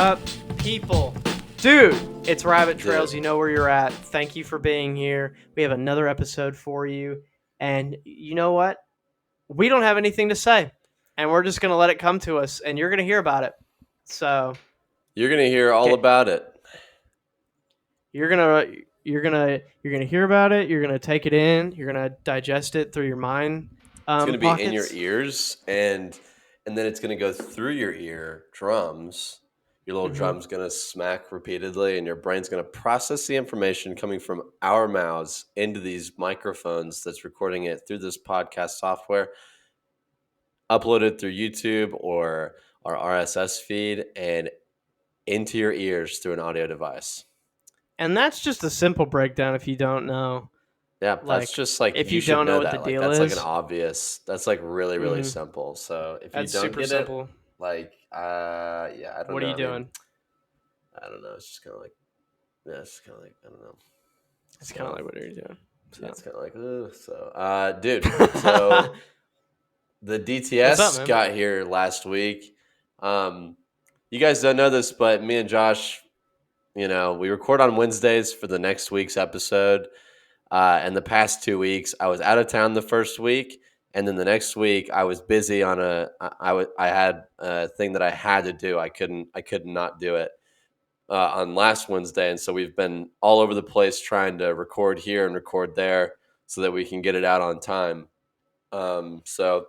up, people? Dude, it's Rabbit Trails. You know where you're at. Thank you for being here. We have another episode for you. And you know what? We don't have anything to say. And we're just going to let it come to us. And you're going to hear about it. So you're going to hear all about it. You're going to hear about it. You're going to take it in. You're going to digest it through your mind. It's going to be in your ears, and then it's going to go through your ear drums. Your little drum's going to smack repeatedly, and your brain's going to process the information coming from our mouths into these microphones that's recording it through this podcast software, uploaded through YouTube or our RSS feed, and into your ears through an audio device. And that's just a simple breakdown if you don't know. Yeah, that's just like if you don't know what the deal that's is. like an obvious. That's like really, really simple. So if you don't get it, like, I don't know. What are you doing? I don't know. It's just kind of like, it's kind of like, I don't know. It's kind of like, what are you doing? So. It's kind of like, dude. So the DTS got here last week. You guys don't know this, but me and Josh, we record on Wednesdays for the next week's episode. And the past 2 weeks, I was out of town the first week, and then the next week I was busy on I had a thing that I had to do. I could not do it on last Wednesday, and so we've been all over the place trying to record here and record there so that we can get it out on time. So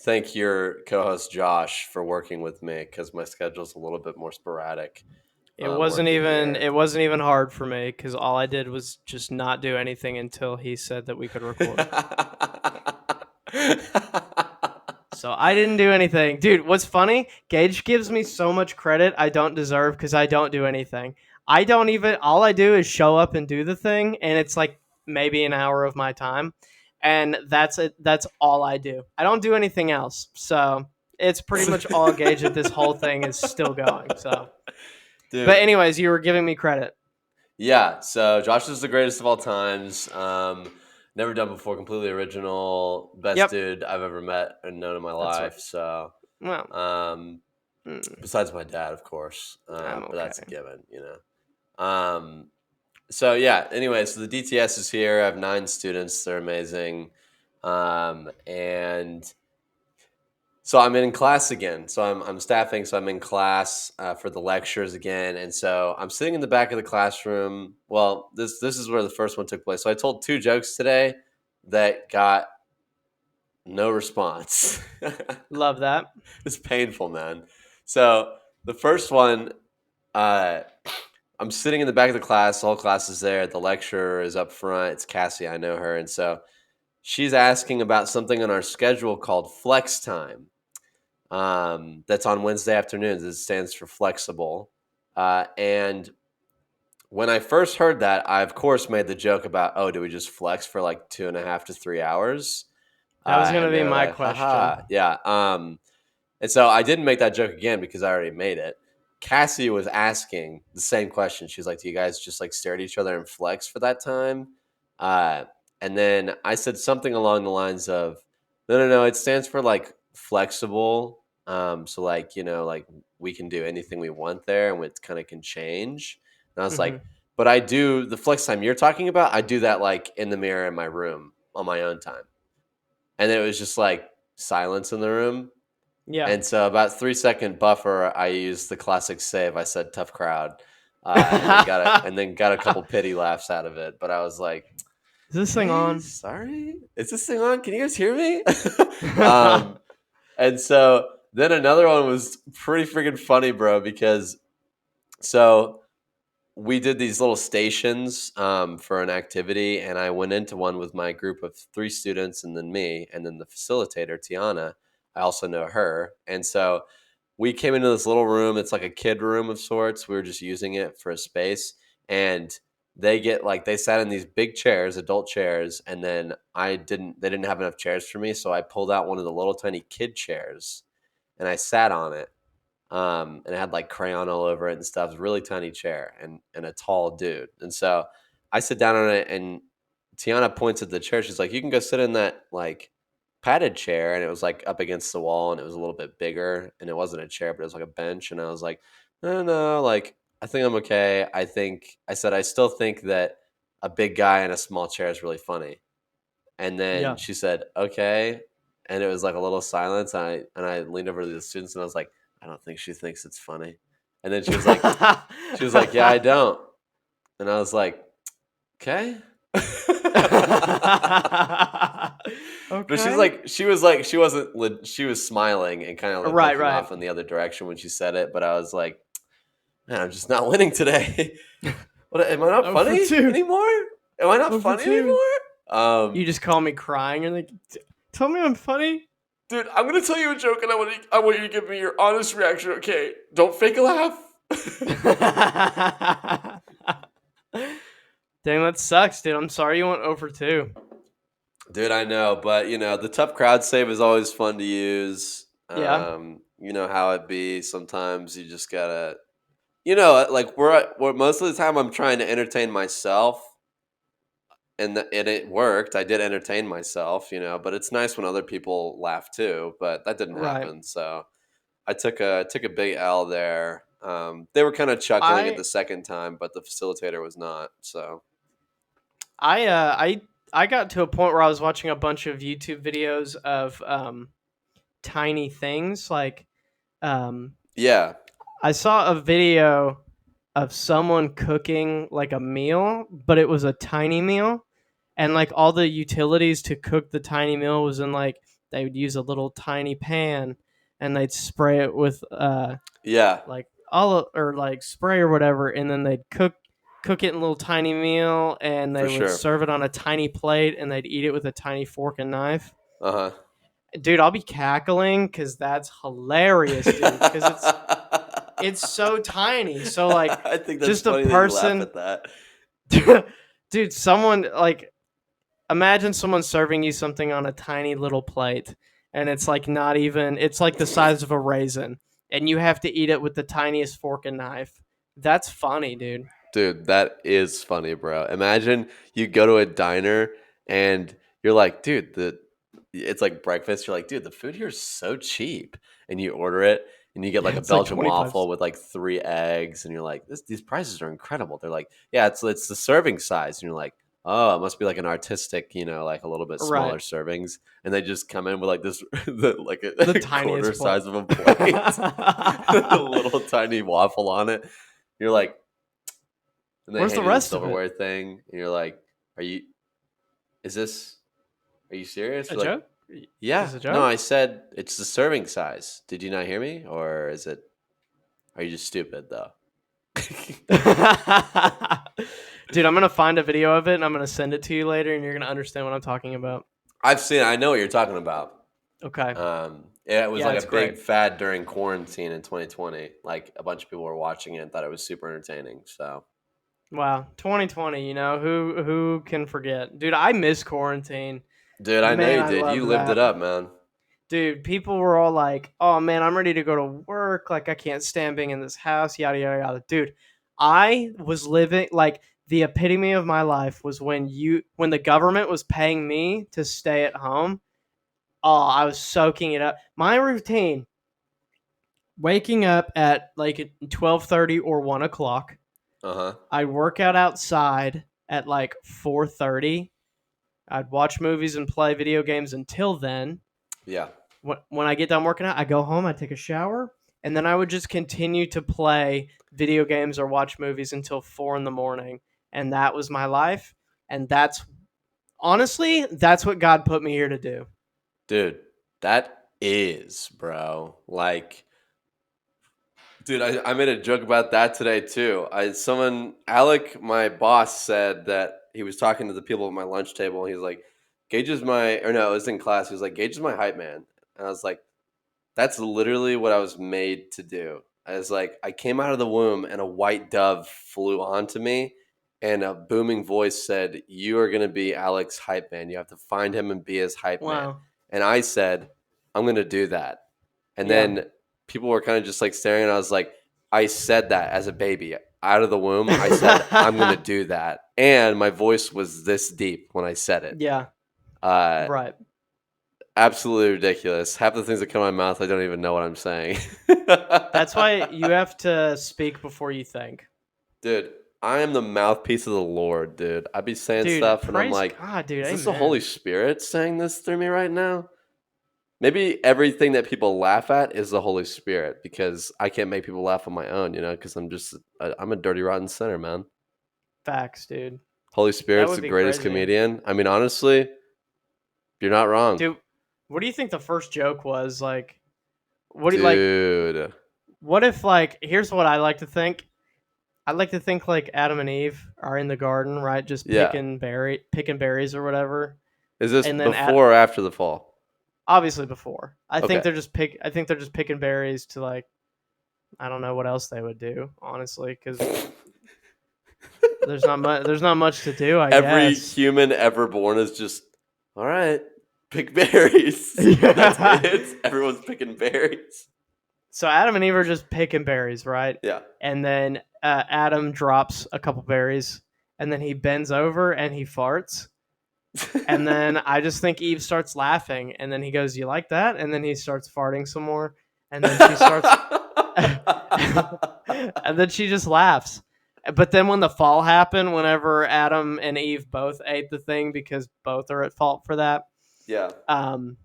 thank your co-host Josh for working with me because my schedule's a little bit more sporadic. It wasn't even hard for me because all I did was just not do anything until he said that we could record. So I didn't do anything. Dude, what's funny? Gage gives me so much credit I don't deserve because I don't do anything. All I do is show up and do the thing, and it's like maybe an hour of my time. And that's it. That's all I do. I don't do anything else. So it's pretty much all Gage that this whole thing is still going. So. Dude. But anyways, you were giving me credit. Yeah, so Josh is the greatest of all times. Never done before, completely original, best dude I've ever met and known in my life. Right. So, besides my dad, of course, but that's a given, So yeah. Anyway, so the DTS is here. I have 9 students. They're amazing, and. So I'm in class again. So I'm staffing. So I'm in class for the lectures again. And so I'm sitting in the back of the classroom. Well, this is where the first one took place. So I told 2 jokes today that got no response. Love that. It's painful, man. So the first one, I'm sitting in the back of the class. The whole class is there. The lecturer is up front. It's Cassie. I know her. And so she's asking about something on our schedule called Flex Time. That's on Wednesday afternoons. It stands for flexible. And when I first heard that, I, of course, made the joke about, do we just flex for like 2.5 to 3 hours? That was going to be my question. Haha. Yeah. And so I didn't make that joke again because I already made it. Cassie was asking the same question. She was like, do you guys just like stare at each other and flex for that time? And then I said something along the lines of, no, it stands for like flexible. So like, like we can do anything we want there and it kind of can change. And I was like, but I do the flex time you're talking about. I do that like in the mirror in my room on my own time. And then it was just like silence in the room. Yeah. And so about 3-second buffer, I used the classic save. I said tough crowd, and then got a couple pity laughs out of it. But I was like, is this thing on? Sorry? Is this thing on? Can you guys hear me? And so then another one was pretty freaking funny, bro, because so we did these little stations for an activity, and I went into one with my group of 3 students and then me, and then the facilitator, Tiana. I also know her. And so we came into this little room. It's like a kid room of sorts. We were just using it for a space, and they sat in these big chairs, adult chairs, and then they didn't have enough chairs for me, so I pulled out one of the little tiny kid chairs, and I sat on it, and it had like crayon all over it and stuff. It was a really tiny chair and a tall dude, and so I sit down on it, and Tiana points at the chair. She's like, "You can go sit in that like padded chair," and it was like up against the wall, and it was a little bit bigger, and it wasn't a chair, but it was like a bench, and I was like, No, like I think I'm okay. I said I still think that a big guy in a small chair is really funny. And then Yeah. she said, "Okay," and it was like a little silence. And I leaned over to the students and I was like, "I don't think she thinks it's funny." And then she was like, "Yeah, I don't." And I was like, "Okay." But Okay. she wasn't, she was smiling and kind of like Right, looking right. off in the other direction when she said it. But I was like, man, I'm just not winning today. What, am I not Oh for funny 2. anymore? Am I not Oh for funny 2. anymore? You just call me crying and like, tell me I'm funny. Dude, I'm gonna tell you a joke, and I want you to give me your honest reaction. Okay, don't fake a laugh. Dang, that sucks, dude. I'm sorry you went over 2. Dude, I know, but the tough crowd save is always fun to use. Yeah. You know how it be. Sometimes you just gotta, like we're most of the time I'm trying to entertain myself, and it worked. I did entertain myself, but it's nice when other people laugh too. But that didn't Right. happen, so I took a big L there. They were kind of chuckling at I the second time, but the facilitator was not. So I I got to a point where I was watching a bunch of YouTube videos of tiny things like um yeah, I saw a video of someone cooking like a meal, but it was a tiny meal, and like all the utilities to cook the tiny meal was in like they would use a little tiny pan and they'd spray it with yeah, like olive or like spray or whatever, and then they'd cook it in a little tiny meal, and for they would sure. serve it on a tiny plate, and they'd eat it with a tiny fork and knife. Uh Dude, I'll be cackling because that's hilarious, dude. Because huh. it's so tiny. So like, I think that's just a funny that you laugh person, at that. dude. Someone like imagine someone serving you something on a tiny little plate, and it's like not even. It's like the size of a raisin, and you have to eat it with the tiniest fork and knife. That's funny, dude. Dude, that is funny, bro. Imagine you go to a diner and you're like, dude, it's like breakfast. You're like, dude, the food here is so cheap. And you order it and you get like a It's like Belgian 25. waffle with like 3 eggs, and you're like, these prices are incredible. They're like, yeah, it's the serving size. And you're like, oh, it must be like an artistic, like a little bit Right. smaller servings. And they just come in with like this, like The a quarter tiniest plate. size of a plate, a little tiny waffle on it. You're like, and they Where's the hand you the rest of it? silverware thing, and you're like, "Are you? Is this? Are you serious?" A You're like, joke? "Yeah, Is it a no, joke? I said it's the serving size. Did you not hear me, or is it? Are you just stupid though?" Dude, I'm gonna find a video of it and I'm gonna send it to you later, and you're gonna understand what I'm talking about. I've seen. I know what you're talking about. Okay. Yeah, it was Yeah, like a it's great. big fad during quarantine in 2020. Like a bunch of people were watching it and thought it was super entertaining. So, Wow, 2020. You know who can forget, dude? I miss quarantine. dude, I know Man, you I did. You love lived it that. up, man. Dude, people were all like, "Oh man, I'm ready to go to work. Like, I can't stand being in this house." Yada yada yada. Dude, I was living like the epitome of my life was when the government was paying me to stay at home. Oh, I was soaking it up. My routine: waking up at like 12:30 or 1 o'clock. Uh huh. I'd work out outside at like 4:30. I'd watch movies and play video games until then. Yeah. When I get done working out, I go home, I take a shower, and then I would just continue to play video games or watch movies until 4 in the morning. And that was my life. And that's honestly, that's what God put me here to do. Dude, that is, bro. Like, dude, I made a joke about that today too. Alec, my boss, said that he was talking to the people at my lunch table, and he's like, Gage is my, or no, it was in class. He was like, Gage is my hype man. And I was like, that's literally what I was made to do. I was like, I came out of the womb and a white dove flew onto me, and a booming voice said, "You are going to be Alec's hype man. You have to find him and be his hype man." Wow. And I said, I'm going to do that. And Yeah. then people were kind of just like staring, and I was like, I said that as a baby. Out of the womb, I said, I'm going to do that. And my voice was this deep when I said it. Yeah. Uh, Right. absolutely ridiculous. Half the things that come out of my mouth, I don't even know what I'm saying. That's why you have to speak before you think. Dude, I am the mouthpiece of the Lord, dude. I be saying Dude, stuff and I'm praise like, God, dude. is this the Holy Amen. Spirit saying this through me right now? Maybe everything that people laugh at is the Holy Spirit because I can't make people laugh on my own, because I'm a dirty, rotten sinner, man. Facts, dude. Holy That Spirit's would the be greatest crazy. comedian. I mean, honestly, you're not wrong. Dude, what do you think the first joke was? Like, what do you like? Dude. What if, like, here's what I like to think. I like to think like Adam and Eve are in the garden, right? Just Yeah. picking berries or whatever. Is this And then before or after the fall? obviously before. Okay. I think they're just picking berries to, like, I don't know what else they would do, honestly, because there's not much to do, I Every guess. human ever born is just, all right, pick berries. That's Yeah. it. Everyone's picking berries. So Adam and Eve are just picking berries, right? Yeah. And then Adam drops a couple berries, and then he bends over and he farts. And then I just think Eve starts laughing, and then he goes, "You like that?" And then he starts farting some more, and then she starts, and then she just laughs. But then when the fall happened, whenever Adam and Eve both ate the thing because both are at fault for that, Yeah. um,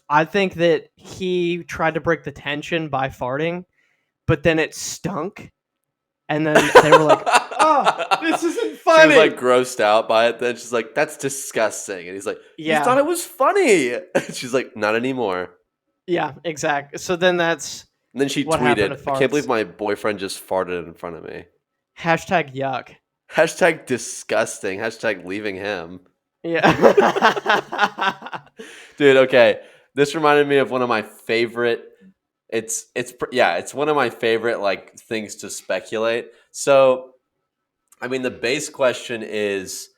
I think that he tried to break the tension by farting, but then it stunk, and then they were like, "Oh, this isn't She was funny." like grossed out by it. Then she's like, "That's disgusting." And he's like, "You thought Yeah, it was funny." She's like, "Not anymore." yeah, exactly. So then that's And then she what happened tweeted, to "I can't believe farts. my boyfriend just farted in front of me." Hashtag yuck. Hashtag disgusting. Hashtag leaving him. Yeah. Dude, okay. This reminded me of one of my favorite. It's one of my favorite like things to speculate. So, I mean, the base question is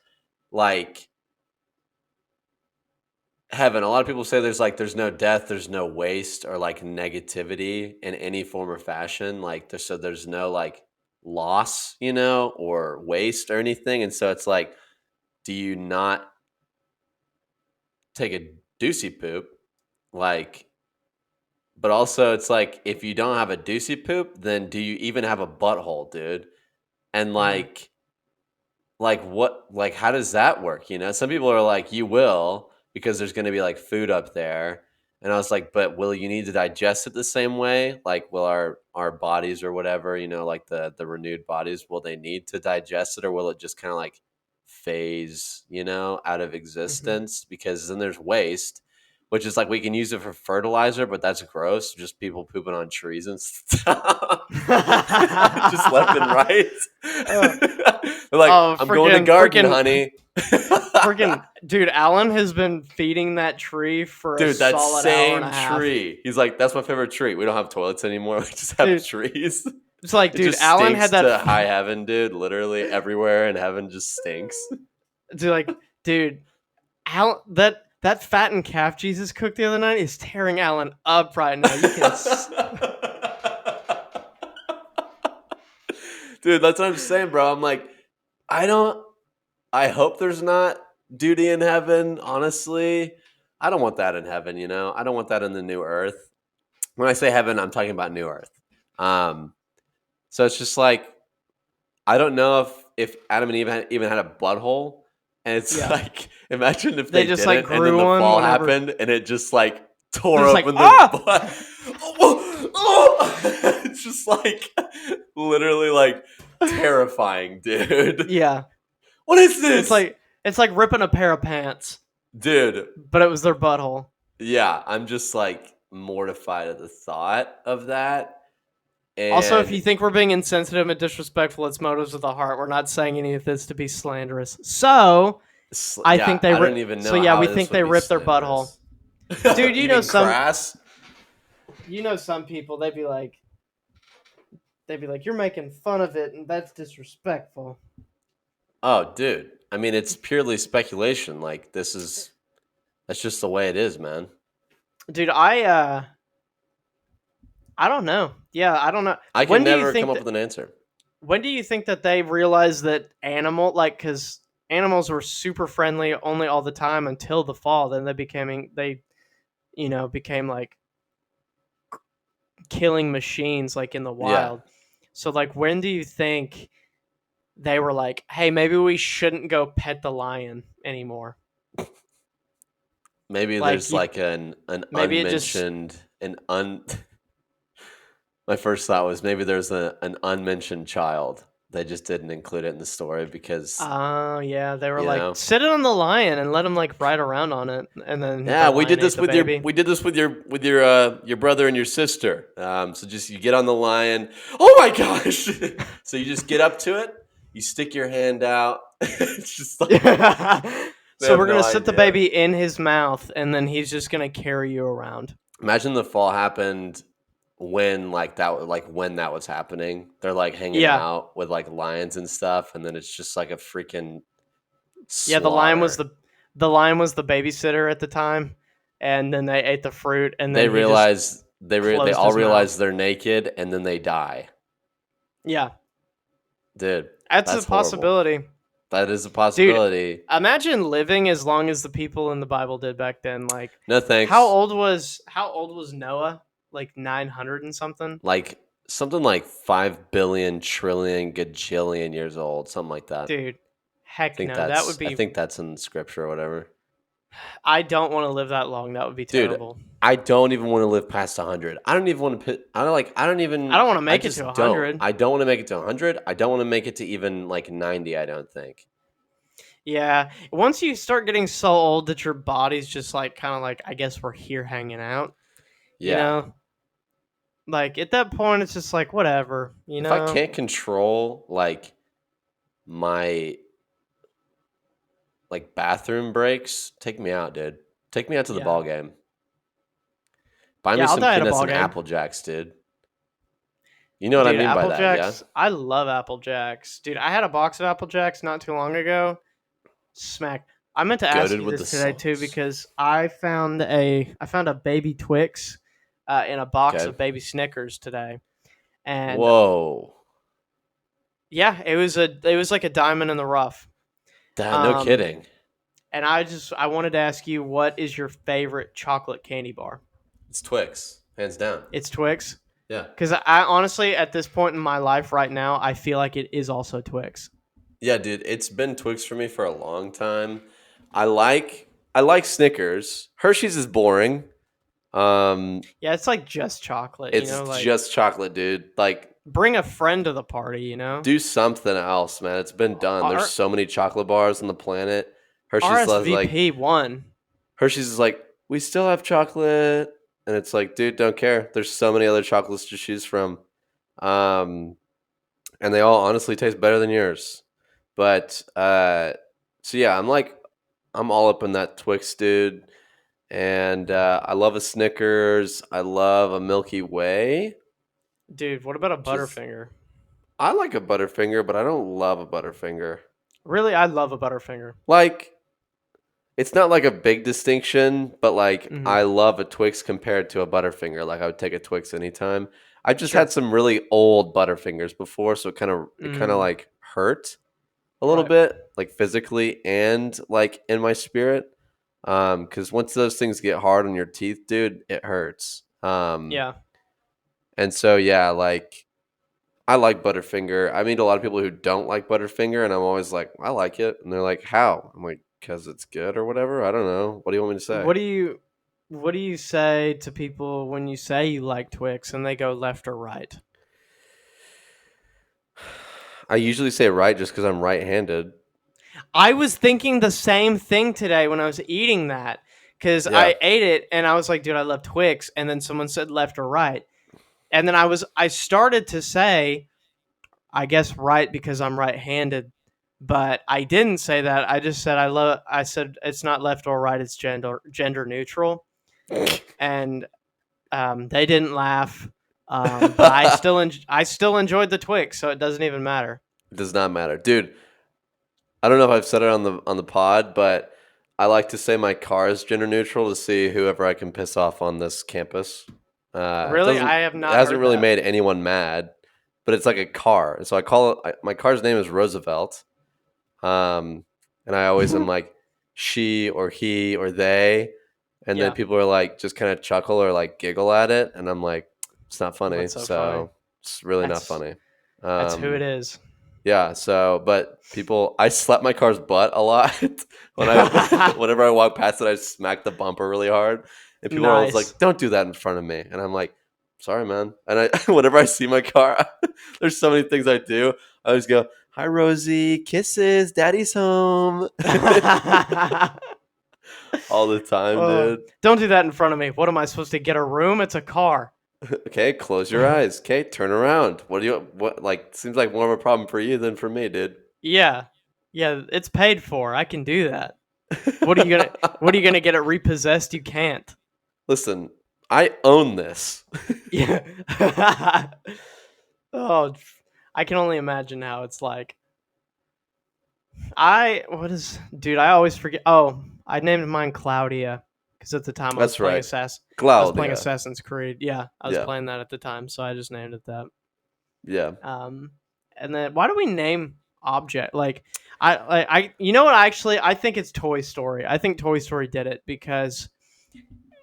like heaven. A lot of people say there's no death, there's no waste or like negativity in any form or fashion. Like there's no like loss, or waste or anything. And so it's like, do you not take a doozy poop? Like, but also it's like if you don't have a doozy poop, then do you even have a butthole, dude? And Mhm. like what like how does that work? Some people are like, you will, because there's gonna be like food up there. And I was like, but will you need to digest it the same way? Like, will our bodies or whatever, like the renewed bodies, will they need to digest it, or will it just kind of like phase, out of Mhm. existence? Because then there's waste, which is like we can use it for fertilizer, but that's gross. Just people pooping on trees and stuff. Just left and right. Uh, They're like, oh, I'm going to garden, honey. freaking, dude! Alan has been feeding that tree for a Dude, that solid hour and same a half. tree. He's like, that's my favorite tree. We don't have toilets anymore. We just have Dude, trees. it's like, It dude, just Alan had stinks that. to high heaven, dude. Literally everywhere in heaven just stinks. Dude, like, dude, Alan, that fattened calf Jesus cooked the other night is tearing Alan up right now. You can. Dude, that's what I'm saying, bro. I'm like, I don't. I hope there's not duty in heaven. Honestly, I don't want that in heaven. I don't want that in the new earth. When I say heaven, I'm talking about new earth. Um, so it's just like I don't know if Adam and Eve even had a butthole, and it's Yeah, like imagine if they they just like didn't, and then grew the one fall whenever. happened, and it just like They're tore just like, open their ah. butt. It's just like literally like terrifying, dude. Yeah, What is it's this, like ripping a pair of pants, dude? but it was their butthole. Yeah, I'm just like mortified at the thought of that. Also, if And you think we're being insensitive and disrespectful, it's motives of the heart. We're not saying any of this to be slanderous. So I think yeah, they I don't even so know yeah, we how think this would they be ripped their butthole. slanderous. Dude, You mean crass? some people they'd be like you're making fun of it and that's disrespectful. Oh, dude. I mean, it's purely speculation. Like that's just the way it is, man. Dude, I don't know. Yeah, I don't know. I can When do you never come think up that with an answer. when do you think that they realize that animal like cuz animals were super friendly only all the time until the fall. Then they became like killing machines like in the Yeah. wild. So like when do you think they were like, "Hey, maybe we shouldn't go pet the lion anymore." Maybe Like there's you like an maybe it just unmentioned an un. My first thought was maybe there's an unmentioned child. They just didn't include it in the story because oh yeah, they were you like, know. "Sit it on the lion and let him like ride around on it." And then Yeah, the lion ate the baby. we did this with your brother and your sister. So just you get on the lion. Oh my gosh! So you just get up to it. You stick your hand out. It's just like they So have we're no going to sit the idea. baby in his mouth and then he's just going to carry you around. Imagine the fall happened when when that was happening. They're like hanging Yeah. out with like lions and stuff, and then it's just like a freaking Yeah, slaughter. the lion was the babysitter at the time, and then they ate the fruit, and They then he just realize they closed all his mouth. realize they're naked, and then they die. Yeah, Dude, that's a that's horrible. possibility, That is a dude. possibility. Imagine living as long as the people in the Bible did back then. Like, No thanks. how old was Noah? Like 900 and something, Like something like 5 billion trillion gajillion years old, something like that. dude. Heck no, that would I be. think that's in scripture or whatever. I don't want to live that long. That would be Dude, terrible. I don't even want to live past 100. I don't even want to put I don't I even don't want to I make it to just don't. 100. I don't want to make it to 100. I don't want to make it to even like 90, I don't think. Yeah, once you start getting so old that your body's just like kind of like, I guess we're here hanging out, you Yeah. know? Like at that point it's just like whatever, you If I know? can't control like my like bathroom breaks, take me out, dude. Take me out to the Yeah. ball game. Buy me Yeah, I'll some die at a peanuts ball and game. Apple Jacks, dude. You know what I Dude, mean by Apple that, yeah? Jacks, I love Apple Jacks. Dude, I had a box of Apple Jacks not too long ago. Smack. I meant to ask Goaded you with the this today too sauce. because I found a baby Twix in a box Okay. of baby Snickers today. And Whoa. yeah, it was like a diamond in the rough. No Um kidding. And I wanted to ask you, what is your favorite chocolate candy bar? It's Twix, hands down. It's Twix. Yeah. Because I honestly, at this point in my life right now, I feel like it is also Twix. Yeah, dude, it's been Twix for me for a long time. I like Snickers. Hershey's is boring. Um, Yeah, it's like just chocolate, it's like just chocolate, dude. Like, bring a friend to the party. do something else, man. It's been done. There's R- so many chocolate bars on the planet. Hershey's is like RSVP won. Hershey's is like, we still have chocolate, and it's like, dude, don't care. There's so many other chocolates to choose from, um, and they all honestly taste better than yours. But so yeah, I'm all up in that Twix, dude, and I love a Snickers. I love a Milky Way. Dude, what about a Just Butterfinger? I like a Butterfinger, but I don't love a Butterfinger. Really, I love a Butterfinger. Like it's not like a big distinction, but like Hmm. I love a Twix compared to a Butterfinger. Like I would take a Twix anytime. I just had Sure. some really old Butterfingers before, so it kind of Mm, like hurt a little right. bit, like physically and like in my spirit. Because once those things get hard on your teeth, dude, it hurts. Yeah. And so yeah, like I like Butterfinger. I meet a lot of people who don't like Butterfinger, and I'm always like, I like it, and they're like, how? I'm like, because it's good or whatever. I don't know. What do you want me to say? What do you what do you say to people when you say you like Twix and they go left or right? I usually say right just because I'm right-handed. I was thinking the same thing today when I was eating that because Yeah. I ate it and I was like, dude, I love Twix. And then someone said left or right. And then I started to say, I guess right because I'm right handed. But I didn't say that. I just said I said it's not left or right, it's gender neutral. And they didn't laugh. But I still enjoyed the Twix, so it doesn't even matter. It does not matter, dude. I don't know if I've said it on the pod, but I like to say my car is gender neutral to see whoever I can piss off on this campus. It Really, doesn't I have it not hasn't heard really that. made anyone mad, but it's like a car, and so I call it. My car's name is Roosevelt, um, and I always am like she or he or they, and then Yeah. people are like just kind of chuckle or like giggle at it, and I'm like, it's not funny. What's so funny? So it's really not That's funny. that's who it Um, is. yeah. So, but I slap my car's butt a lot whenever I walk past it, I smack the bumper really hard, and people are always Nice. like, "Don't do that in front of me," and I'm like, "Sorry, man." And I, whenever I see my car, there's so many things I do. I always go, "Hi, Rosie, kisses, Daddy's home," all the time, Oh, dude. don't do that in front of me. What am I supposed to get a room? It's a car. Okay, close your eyes. Okay, turn around. What do you what like? Seems like more of a problem for you than for me, dude. Yeah. Yeah, it's paid for. I can do that. What are you gonna get it repossessed? You can't. Listen, I own this. Yeah. Oh, I can only imagine how it's like. Dude, I always forget. Oh, I named mine Claudia because at the time That's right. I was playing Claudia. Assassin's Creed. Yeah, I was Yeah. playing that at the time, so I just named it that. Yeah. Um, and then why do we name object like I you know what I think it's Toy Story. I think Toy Story did it because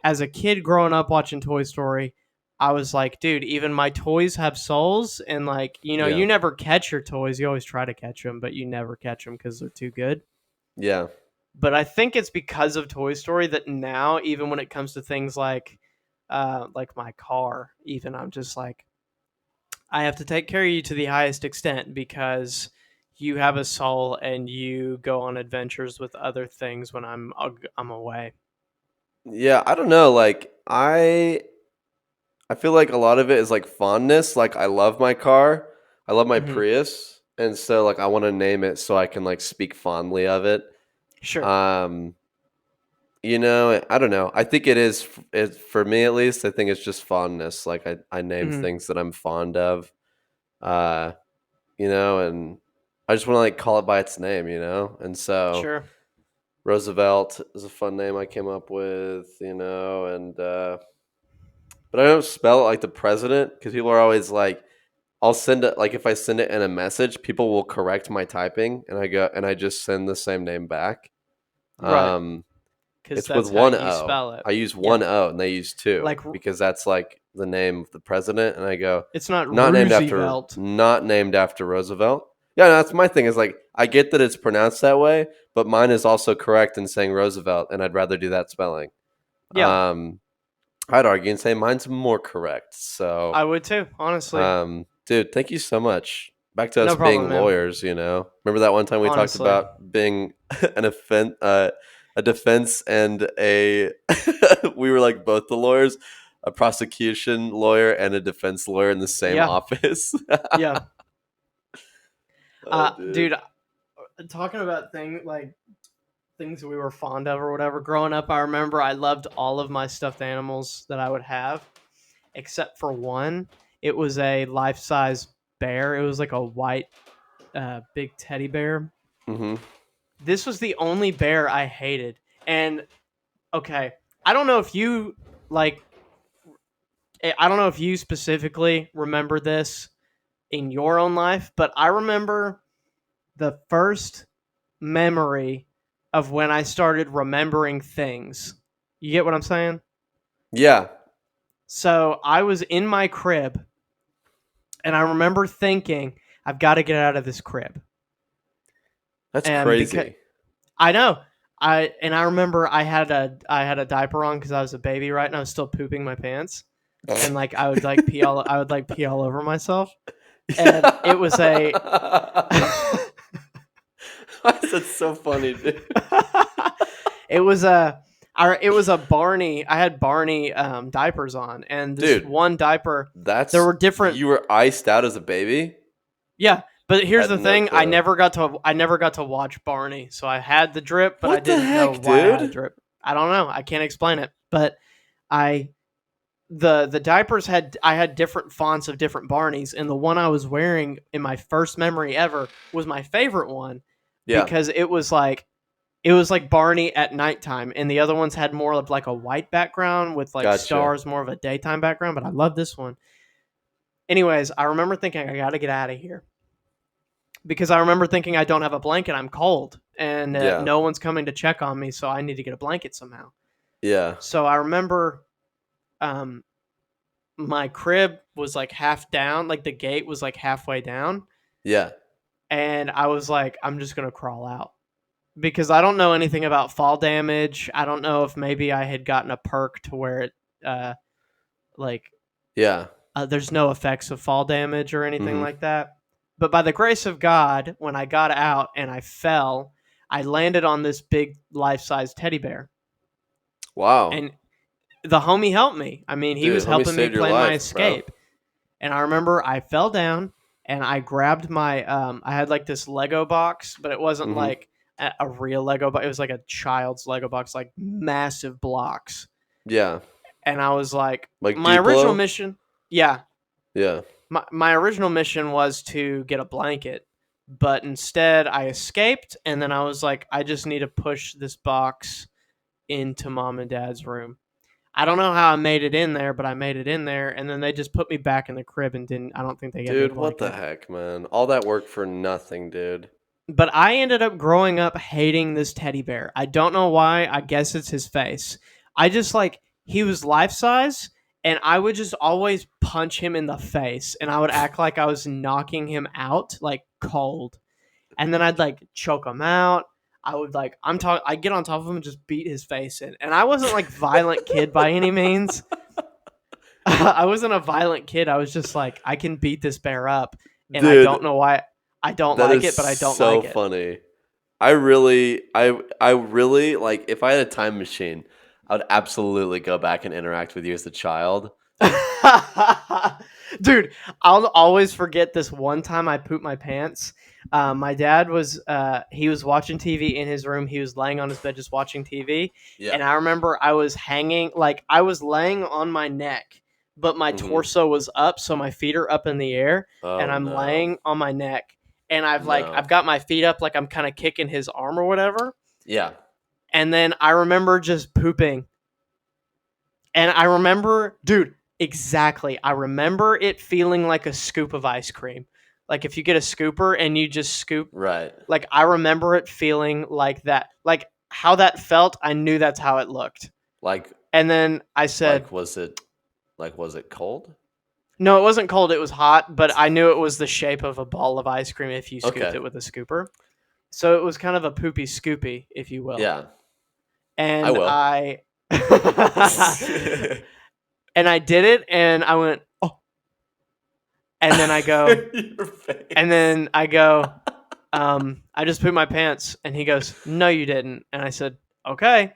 as a kid growing up watching Toy Story, I was like, dude, even my toys have souls, and like, Yeah. you never catch your toys. You always try to catch them, but you never catch them because they're too good. Yeah. But I think it's because of Toy Story that now, even when it comes to things like my car, even I'm just like, I have to take care of you to the highest extent because you have a soul and you go on adventures with other things when I'm away. Yeah, I don't know, like I feel like a lot of it is like fondness. Like I love my car. I love my Hmm. Prius, and so like I want to name it so I can like speak fondly of it. Sure. Um I don't know. I think it for me at least, I think it's just fondness. Like I name Hmm. things that I'm fond of. Uh and I just want to like call it by its name. And so Sure. Roosevelt is a fun name I came up with, and but I don't spell it like the president because people are always like, I'll send it like if I send it in a message, people will correct my typing, and I just send the same name back. Right. Um, Because it's with that's how one you O. spell it. I use Yeah. one O, and they use two Like because that's like the name of the president. And I go, it's not not Roosevelt. named after Roosevelt. Yeah, no, that's my thing. Is like I get that it's pronounced that way, but mine is also correct in saying Roosevelt, and I'd rather do that spelling. Yeah, Um, I'd argue and say mine's more correct. So, I would too. Honestly, dude, thank you so much. Back to us no problem, being man. lawyers. Remember that one time we talked Honestly, about being a defense and a we were like both the lawyers, a prosecution lawyer and a defense lawyer in the same yeah, office. yeah. Oh, dude. Dude, talking about things we were fond of or whatever. Growing up, I remember I loved all of my stuffed animals that I would have, except for one. It was a life-size bear. It was like a white, big teddy bear. Hmm. This was the only bear I hated, and okay, I don't know if you like. I don't know if you specifically remember this in your own life, but I remember the first memory of when I started remembering things. You get what I'm saying? Yeah, So I was in my crib and I remember thinking, I've got to get out of this crib. that's And because crazy. I know I remember I had a diaper on because I was a baby, right? And I was still pooping my pants. And like I would like pee all over myself. And it was a That's so funny, dude. it was a Barney. I had Barney diapers on, and this Dude, one diaper. There that's were different. you were iced out as a baby? Yeah, but here's Had the no thing: clue. I never got to watch Barney, so I had the drip, but I What the didn't know heck, why I had a dude? drip. I don't know. I can't explain it, but I the diapers I had different fonts of different Barneys, and the one I was wearing in my first memory ever was my favorite one Yeah, because it was like Barney at nighttime, and the other ones had more of like a white background with like gotcha. stars, more of a daytime background. But I love this one. Anyways, I remember thinking I got to get out of here, because I remember thinking I don't have a blanket. I'm cold, and Yeah. no one's coming to check on me, so I need to get a blanket somehow. Yeah. So I remember um, my crib was like half down, like the gate was like halfway down, Yeah. and I was like, I'm just gonna crawl out because I don't know anything about fall damage. I don't know if maybe I had gotten a perk to where it uh, like Yeah. there's no effects of fall damage or anything Mm-hmm. like that. But by the grace of God, when I got out and I fell, I landed on this big life-size teddy bear, Wow. and the homie helped me. I mean, he Dude, was homie helping me saved your plan my life, bro. escape. And I remember I fell down and I grabbed my I had like this Lego box, but it wasn't Mm-hmm. like a real Lego box. It was like a child's Lego box, like massive blocks. Yeah. And I was like, Like my original Duplo? mission, yeah, Yeah. my original mission was to get a blanket, but instead I escaped, and then I was like, I just need to push this box into mom and dad's room. I don't know how I made it in there, but I made it in there, and then they just put me back in the crib and didn't. I don't think they gave me a Dude, what the blanket. heck, man? All that work for nothing, dude. But I ended up growing up hating this teddy bear. I don't know why. I guess it's his face. I just like he was life size, and I would just always punch him in the face, and I would act like I was knocking him out, like cold. And then I'd like choke him out. I would like I'd get on top of him and just beat his face in. And I wasn't like violent kid by any means. I wasn't a violent kid. I was just like I can beat this bear up, and I Dude, don't know why I don't that like is it, but I don't so like it. funny. I really like if I had a time machine, I would absolutely go back and interact with you as a child. Dude, I'll always forget this one time I pooped my pants. My dad was he was watching TV in his room. He was laying on his bed just watching TV, Yeah. and I remember I was hanging like I was laying on my neck, but my Mm-hmm. torso was up, so my feet are up in the air, and Oh I'm no. laying on my neck, and No. I've got my feet up like I'm kind of kicking his arm or whatever, Yeah. and then I remember just pooping. And I remember, dude, exactly. I remember it feeling like a scoop of ice cream. Like if you get a scooper and you just scoop, Right. like I remember it feeling like that. Like how that felt, I knew that's how it looked. Like And then I said, like was it cold? no, it wasn't cold, it was hot, but I knew it was the shape of a ball of ice cream if you scooped Okay. it with a scooper. So it was kind of a poopy scoopy, if you will. Yeah. I And will. I and I did it and I went, oh, and then I go, Your face. and then I go, I just pooped my pants. And he goes, no, you didn't. And I said, okay.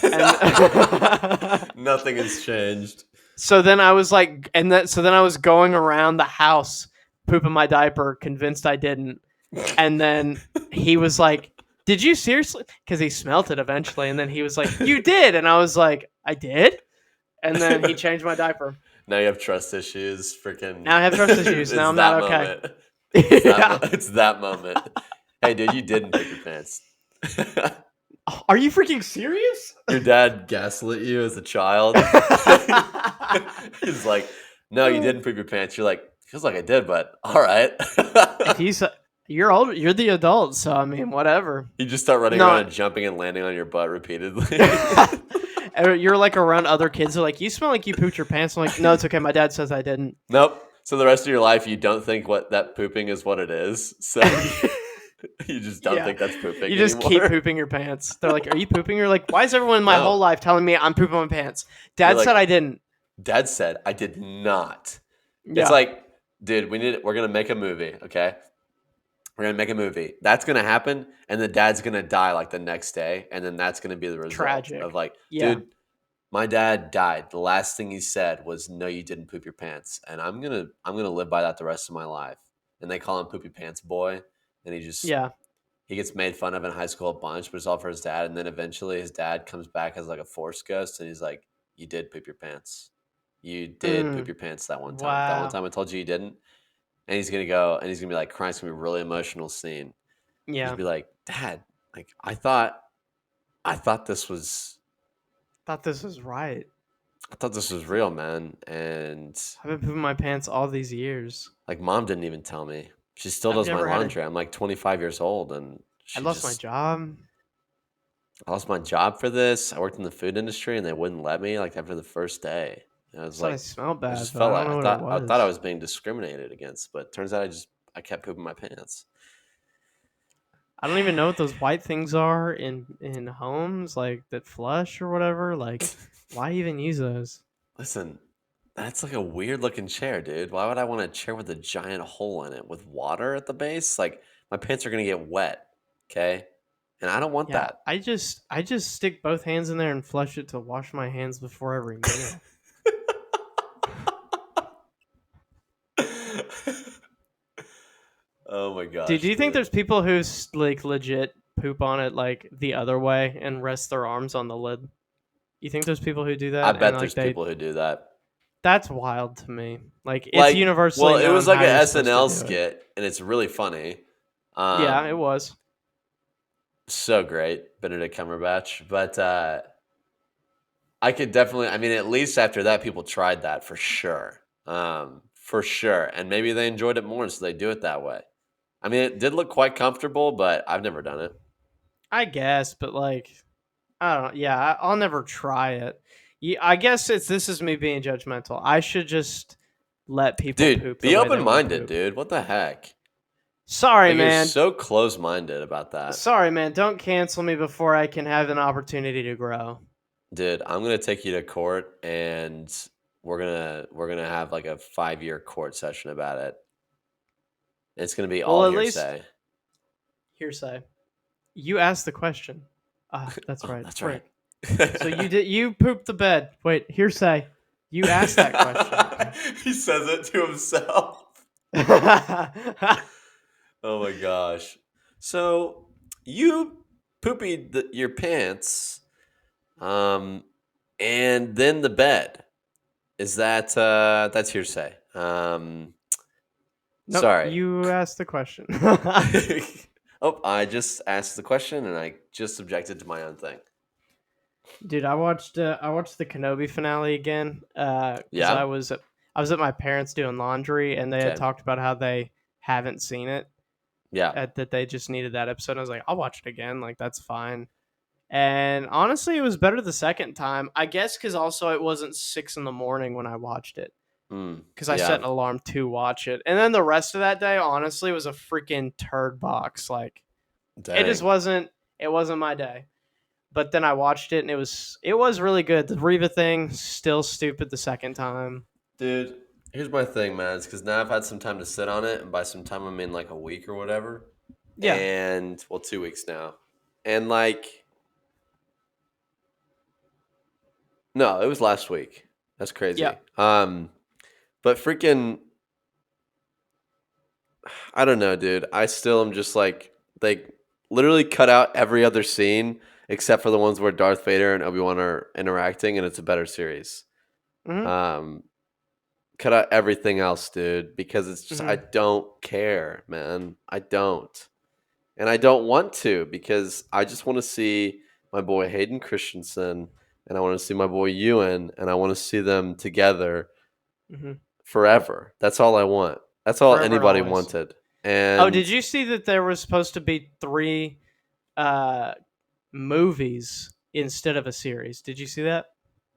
And Nothing has changed. so then I was like, so then I was going around the house pooping my diaper, convinced I didn't. And then he was like, did you seriously? Because he smelt it eventually. And then he was like, you did. And I was like, I did. And then he changed my diaper. Now you have trust issues. Freaking. Now I have trust issues. Now It's I'm that not okay. moment. Yeah. It's that moment. Hey, dude, you didn't poop your pants. Are you freaking serious? Your dad gaslit you as a child. He's like, no, you didn't poop your pants. You're like, feels like I did, but all right. If he's you're old, you're the adult, so I mean, whatever. You just start running No. around and jumping and landing on your butt repeatedly. You're like around other kids who are like, you smell like you pooped your pants. I'm like, no, it's okay. My dad says I didn't. Nope. So the rest of your life, you don't think that pooping is what it is. So you just don't Yeah. think that's pooping. You just anymore. keep pooping your pants. They're like, are you pooping? You're like, why is everyone my No. whole life telling me I'm pooping my pants? Dad You're like, said I didn't. Dad said I did not. Yeah. It's like, dude, we're gonna make a movie, okay? We're gonna make a movie. That's gonna happen, and the dad's gonna die like the next day, and then that's gonna be the result Tragic. of like, Yeah. dude, my dad died. The last thing he said was, "No, you didn't poop your pants," and I'm gonna live by that the rest of my life. And they call him Poopy Pants Boy, and Yeah. he gets made fun of in high school a bunch, but it's all for his dad. And then eventually, his dad comes back as like a force ghost, and he's like, "You did poop your pants. You did poop your pants that one time. That one Wow. time I told you you didn't." And he's gonna go, and he's gonna be like crying. It's gonna be a really emotional scene. Yeah. He'd be like, "Dad, like I thought this was." Thought this was right. I thought this was real, man. And I've been pooping my pants all these years. like, mom didn't even tell me. She still I've does my never had a. laundry. I'm like 25 years old, and I she lost my just job. I lost my job for this. I worked in the food industry, and they wouldn't let me like after the first day. And I I was thought I like, smelled I bad, just but I felt don't like know what it I thought I was. was being discriminated against, but turns out I kept pooping my pants. I don't even know what those white things are in homes like that flush or whatever. Like, why even use those? Listen, that's like a weird looking chair, dude. Why would I want a chair with a giant hole in it with water at the base? Like my pants are gonna get wet, okay? And I don't want Yeah, that. I just stick both hands in there and flush it to wash my hands before every meal. Oh my Dude, do gosh, you think dude. there's people who like legit poop on it like the other way and rest their arms on the lid? You think there's people who do I that and bet like there's they? people who do that. That's wild to me. Like it's Like, universally well, it known was like how an you're supposed to SNL do it. skit, and it's really funny. Yeah, it Um, was. so great, Benedict Cumberbatch. But I could definitely. I mean, at least after that, people tried that for sure. For sure, and maybe they enjoyed it more, so they do it that way. I mean, it did look quite comfortable, but I've never done it. I guess, but like I don't. Yeah, I'll never try it. Yeah, I guess this is me being judgmental. I should just let people Dude, poop the be way they open want to minded, poop. dude. What the heck? Sorry, Like, you're man. so close minded about that. Sorry, man. Don't cancel me before I can have an opportunity to grow. Dude, I'm gonna take you to court, and we're gonna have like a 5-year court session about it. It's gonna be all Well, at least hearsay. hearsay. You asked the question. Ah, that's Oh, right. that's right. Frick. So you pooped the bed. Wait, hearsay. You asked that question. He says it to himself. Oh my gosh. So you poopied your pants, um, and then the bed. Is that's hearsay? Nope, Sorry. you asked the question. Oh, I just asked the question and I just subjected to my own thing. Dude, I watched the Kenobi finale again because Yeah. I was at my parents doing laundry and they had Okay. talked about how they haven't seen it Yeah. that they just needed that episode. I was like, I'll watch it again, like that's fine. And honestly, it was better the second time. I guess because also it wasn't 6 in the morning when I watched it because I set Yeah. an alarm to watch it. And then the rest of that day, honestly, was a freaking turd box. Like it just Dang. wasn't. It wasn't my day. But then I watched it and it was really good. The Reva thing still stupid the second time. Dude, here's my thing, man. It's because now I've had some time to sit on it, and by some time I mean like a week or whatever. Yeah, And well, 2 weeks now. And like, no, it was last week. That's yeah. crazy. But freaking, I don't know, dude. I still am just like they literally cut out every other scene except for the ones where Darth Vader and Obi-Wan are interacting, and it's a better series. hmm Um, cut out everything else, dude, because it's just I hmm don't care, man. I don't. And I don't want to because I just want to see my boy Hayden Christensen and I want to see my boy Ewan and I want to see them together hmm forever. That's all I want. That's all Forever and anybody always. wanted. Oh, And did you see that there was supposed to be three uh, movies instead of a series? Did you see that?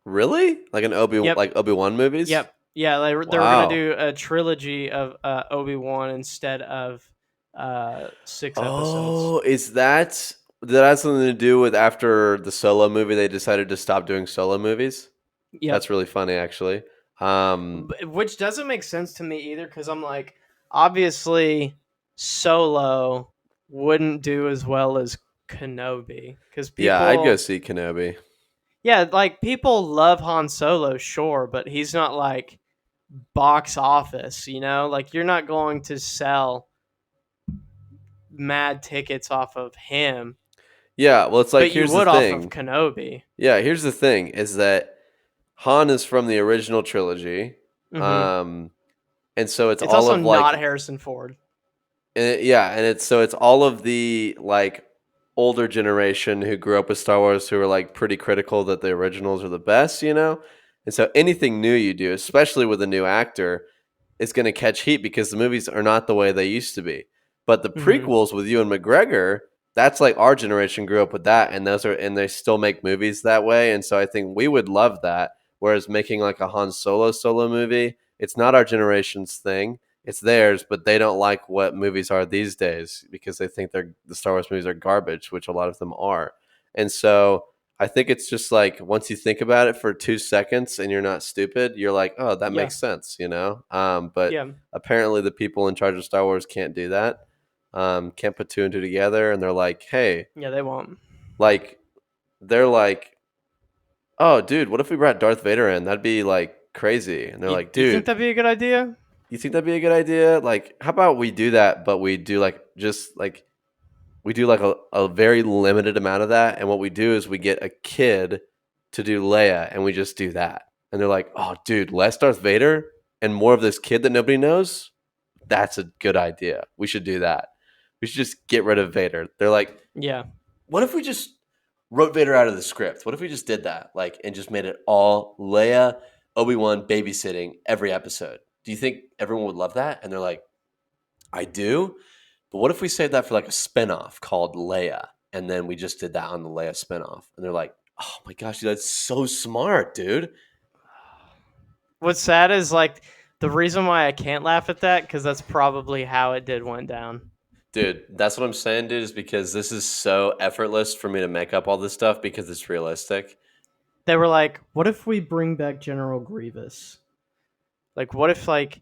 really? Like an Yep. Obi-Wan movies? Yep. Yeah, they were gonna Wow. do a trilogy of Obi Wan instead of 6 episodes. Oh, did that have something to do with after the Solo movie they decided to stop doing solo movies? Yep. That's really funny actually. Um Which doesn't make sense to me either because I'm like, obviously, Solo wouldn't do as well as Kenobi because yeah, I'd go people, see Kenobi. yeah, like people love Han Solo, sure, but he's not like box office, like you're not going to sell mad tickets off of him, Yeah, well, it's like but you here's the would off of thing. Kenobi. Yeah, here's the thing is that Han is from the original trilogy. hmm Um and so it's It's all also of not like Harrison Ford. yeah, and it's all of the like older generation who grew up with Star Wars who are like pretty critical that the originals are the best, you know? And so anything new you do, especially with a new actor, it's going to catch heat because the movies are not the way they used to be. But the Hmm. prequels with Ewan McGregor, that's like our generation grew up with that, and they still make movies that way, and so I think we would love that. Whereas making like a Han solo movie, it's not our generation's thing. It's theirs, but they don't like what movies are these days because they think the Star Wars movies are garbage, which a lot of them are. And so I think it's just like once you think about it for 2 seconds and you're not stupid, you're like, oh, that Yeah. makes sense, you know? But Yeah. apparently the people in charge of Star Wars can't do that, can't put two and two together. And they're like, hey, Yeah. They won't. like, they're like, oh, dude, what if we brought Darth Vader in? That'd be like crazy. And they're like, You think dude, that'd be a good idea? you think that'd be a good idea? Like, how about we do that, but we do like just like we do like a very limited amount of that, and what we do is we get a kid to do Leia, and we just do that. And they're like, "Oh, dude, less Darth Vader and more of this kid that nobody knows. That's a good idea. We should do that. We should just get rid of Vader." They're like, Yeah. "What if we just wrote Vader out of the script? What if we just did that, like, and just made it all Leia, Obi-Wan babysitting every episode? Do you think everyone would love that?" And they're like, "I do." But what if we saved that for like a spinoff called Leia, and then we just did that on the Leia spinoff? And they're like, "Oh my gosh, dude, that's so smart, dude." What's sad is like the reason why I can't laugh at that because that's probably how it did went down. Dude, that's what I'm saying, dude, is because this is so effortless for me to make up all this stuff because it's realistic. They were like, "What if we bring back General Grievous? Like, what if like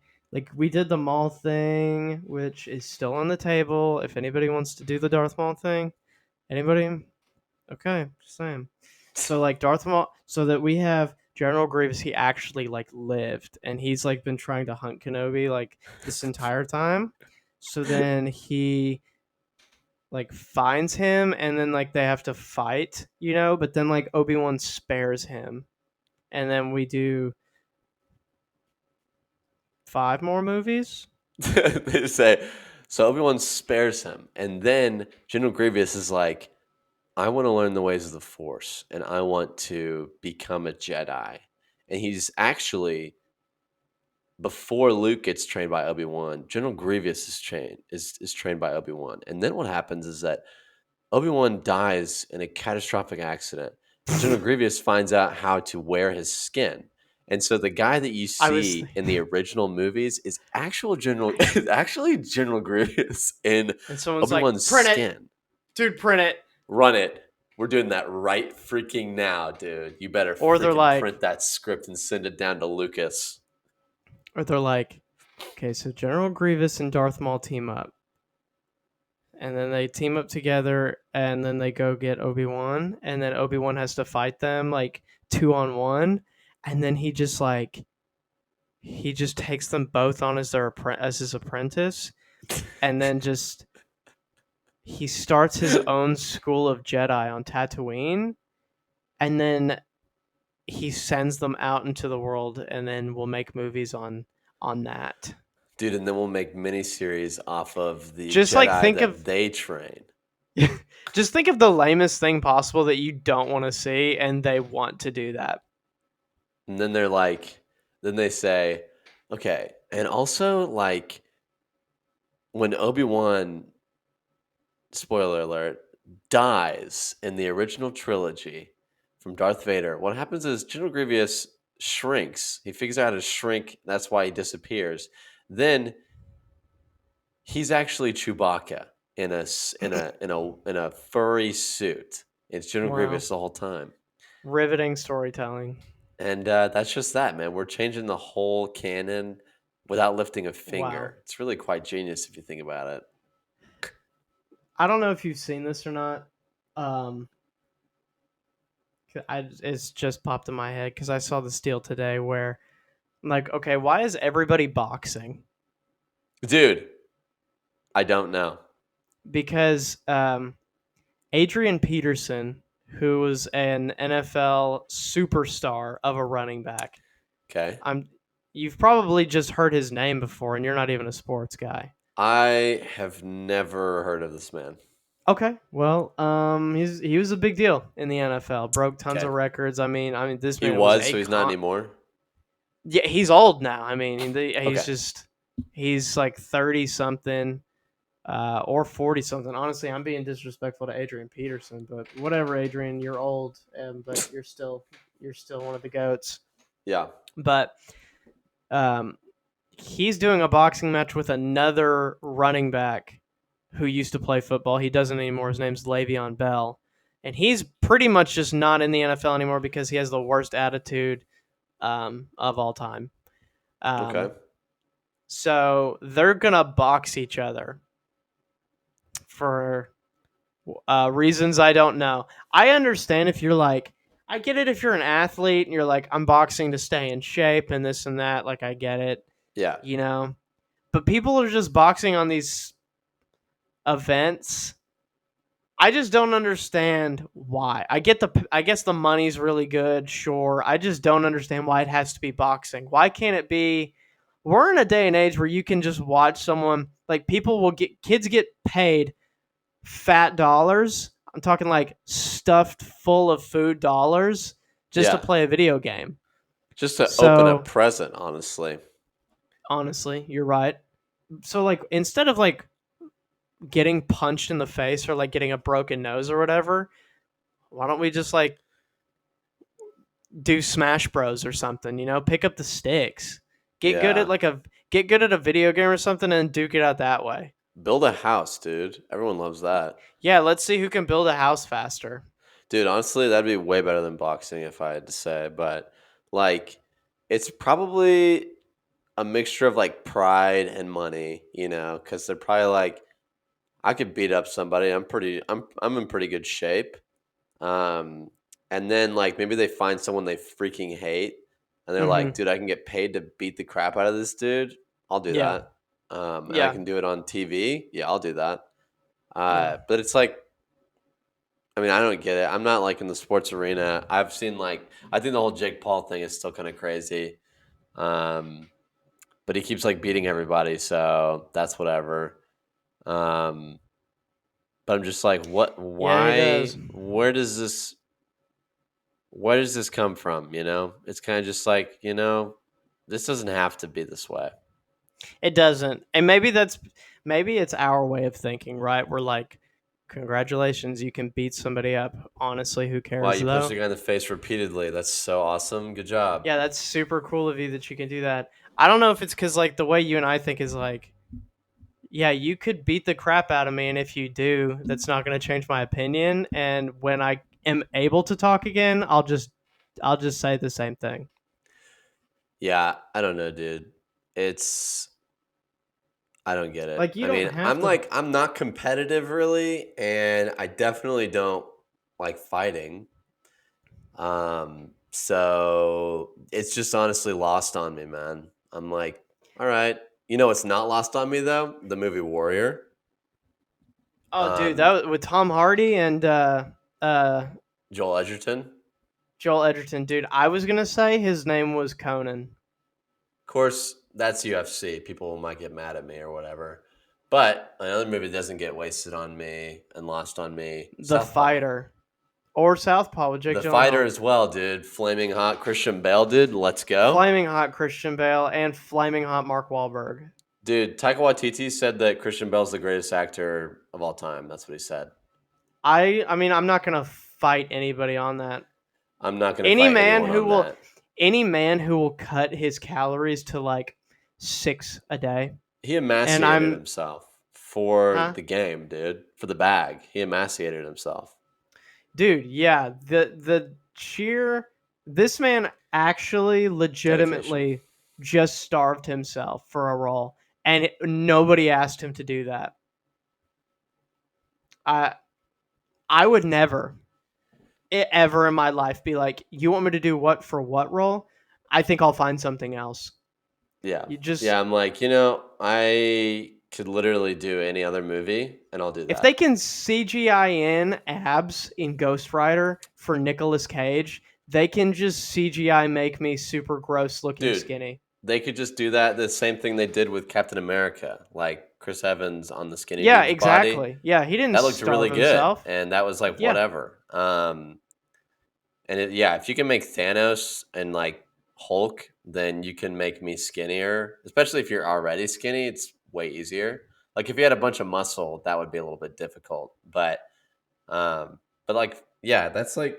we did the Maul thing, which is still on the table. If anybody wants to do the Darth Maul thing, anybody? Okay, just saying. So like Darth Maul, so that we have General Grievous, he actually like lived, and he's like been trying to hunt Kenobi like this entire time. So then he like finds him, and then like they have to fight, you know. But then like Obi-Wan spares him, and then we do 5 more movies. They say, so Obi-Wan spares him, and then General Grievous is like, I want to learn the ways of the Force, and I want to become a Jedi. And he's actually, before Luke gets trained by Obi-Wan, General Grievous is trained by Obi-Wan. And then what happens is that Obi-Wan dies in a catastrophic accident, and General Grievous finds out how to wear his skin. And so the guy that you I was, see in the original movies is is actually General Grievous in and someone's like, Obi-Wan's "Print it, skin. dude, print it." Run it. We're doing that right freaking now, dude. You better Or they're freaking like, print that script and send it down to Lucas. or they're like, okay, so General Grievous and Darth Maul team up, and then they team up together, and then they go get Obi-Wan, and then Obi-Wan has to fight them like 2-on-1, and then he just takes them both on as his apprentice, and then just he starts his own school of Jedi on Tatooine, and then he sends them out into the world, and then we'll make movies on that. Dude, and then we'll make miniseries off of the Just like Jedi think that of they train. just think of the lamest thing possible that you don't want to see, and they want to do that. And then they're like, then they say, okay, and also like when Obi-Wan, spoiler alert, dies in the original trilogy from Darth Vader, what happens is General Grievous shrinks. He figures out how to shrink. That's why he disappears. Then he's actually Chewbacca in a furry suit. It's General Wow, Grievous the whole time. riveting storytelling. And that's just that, man. We're changing the whole canon without lifting a Wow, finger. It's really quite genius if you think about it. I don't know if you've seen this or not. Um, it's just popped in my head because I saw this deal today where, like, okay, why is everybody boxing? Dude, I don't know. Because Adrian Peterson, who was an NFL superstar of a running back, Okay. I'm you've probably just heard his name before, and you're not even a sports guy. I have never heard of this man. Okay, well, he was a big deal in the NFL, broke tons of Okay. records. I mean, this He man was was, a so he's not anymore. Yeah, he's old now. I mean, Okay. he's like 30 something or 40 something. Honestly, I'm being disrespectful to Adrian Peterson, but whatever, Adrian, you're old, but you're still one of the goats. Yeah. But um, he's doing a boxing match with another running back who used to play football. He doesn't anymore. His name's Le'Veon Bell, and he's pretty much just not in the NFL anymore because he has the worst attitude of all time. Okay. So they're gonna box each other for reasons I don't know. I understand if you're like, I get it if you're an athlete and you're like, I'm boxing to stay in shape and this and that. Like, I get it, Yeah. you know. But people are just boxing on these events. I just don't understand why. I guess the money's really good, sure. I just don't understand why it has to be boxing. Why can't it be? We're in a day and age where you can just watch someone, like, kids get paid fat dollars. I'm talking like stuffed full of food dollars just to Yeah. play a video game. Just to open a So, present, honestly. honestly, you're right. So, like, instead of like getting punched in the face or like getting a broken nose or whatever, why don't we just like do Smash Bros or something, pick up the sticks. Get good at Yeah. like a get good at a video game or something and duke it out that way. Build a house, dude. Everyone loves that. Yeah, let's see who can build a house faster. Dude, honestly, that'd be way better than boxing if I had to say. But like, it's probably a mixture of like pride and money, because they're probably like, I could beat up somebody. I'm in pretty good shape. Um, and then like maybe they find someone they freaking hate, and they're like, Mhm. dude, I can get paid to beat the crap out of this dude. I'll do Yeah. that. And I Yeah. can do it on TV. Yeah, I'll do that. Yeah. But it's like, I mean, I don't get it. I'm not like in the sports arena. I've seen like, I think the whole Jake Paul thing is still kind of crazy. Um, but he keeps like beating everybody, so that's whatever. Um, but I'm just like, what? Yeah, he does. Why? Where does this come from? It's kind of just like, this doesn't have to be this way. It doesn't. And maybe it's our way of thinking, right? We're like, congratulations, you can beat somebody up. Honestly, who Wow, cares you punched though? the guy in the face repeatedly. That's so awesome. Good job. Yeah, that's super cool of you that you can do that. I don't know if it's because like the way you and I think is like, yeah, you could beat the crap out of me, and if you do, that's not going to change my opinion. And when I am able to talk again, I'll just say the same thing. Yeah, I don't know, dude. It's I don't get it. Like you I don't mean, have to. I'm not competitive really, and I definitely don't like fighting. So it's just honestly lost on me, man. I'm like, all right. It's not lost on me though? The movie Warrior. Oh, dude, that Um, was with Tom Hardy and uh, Joel Edgerton. Joel Edgerton. Dude, I was gonna say his name was Conan. Of course, that's UFC. People might get mad at me or whatever. But another movie that doesn't get wasted on me and lost on me, The Southpaw. Fighter or Southpaw with Jake The Fighter Gyllenhaal. as well, dude. Flaming hot Christian Bale, dude. Let's go. Flaming hot Christian Bale and flaming hot Mark Wahlberg. Dude, Taika Waititi said that Christian Bale's the greatest actor of all time. That's what he said. I mean, I'm not gonna fight anybody on that. I'm not going to Any fight man anyone who on will, that. any man who will cut his calories to like 6 a day, He and emaciated I'm, himself for huh, the game, dude. For the bag. He emaciated himself. dude, yeah, the sheer, this man actually Dedication. legitimately just starved himself for a role, and nobody asked him to do that. I I would never ever in my life be like, you want me to do what for what role? I think I'll find something else. Yeah. You just Yeah, I'm like, I could literally do any other movie and I'll do If they that. can CGI in abs in Ghost Rider for Nicolas Cage, they can just CGI make me super gross looking Dude, skinny. they could just do that the same thing they did with Captain America, like Chris Evans on the skinny Yeah, dude's body. exactly. Yeah, he didn't That looked really starve good, himself. and that was like Yeah. whatever. And yeah, if you can make Thanos and like Hulk, then you can make me skinnier. Especially if you're already skinny, it's way easier. Like if you had a bunch of muscle, that would be a little bit difficult. But like, yeah, that's like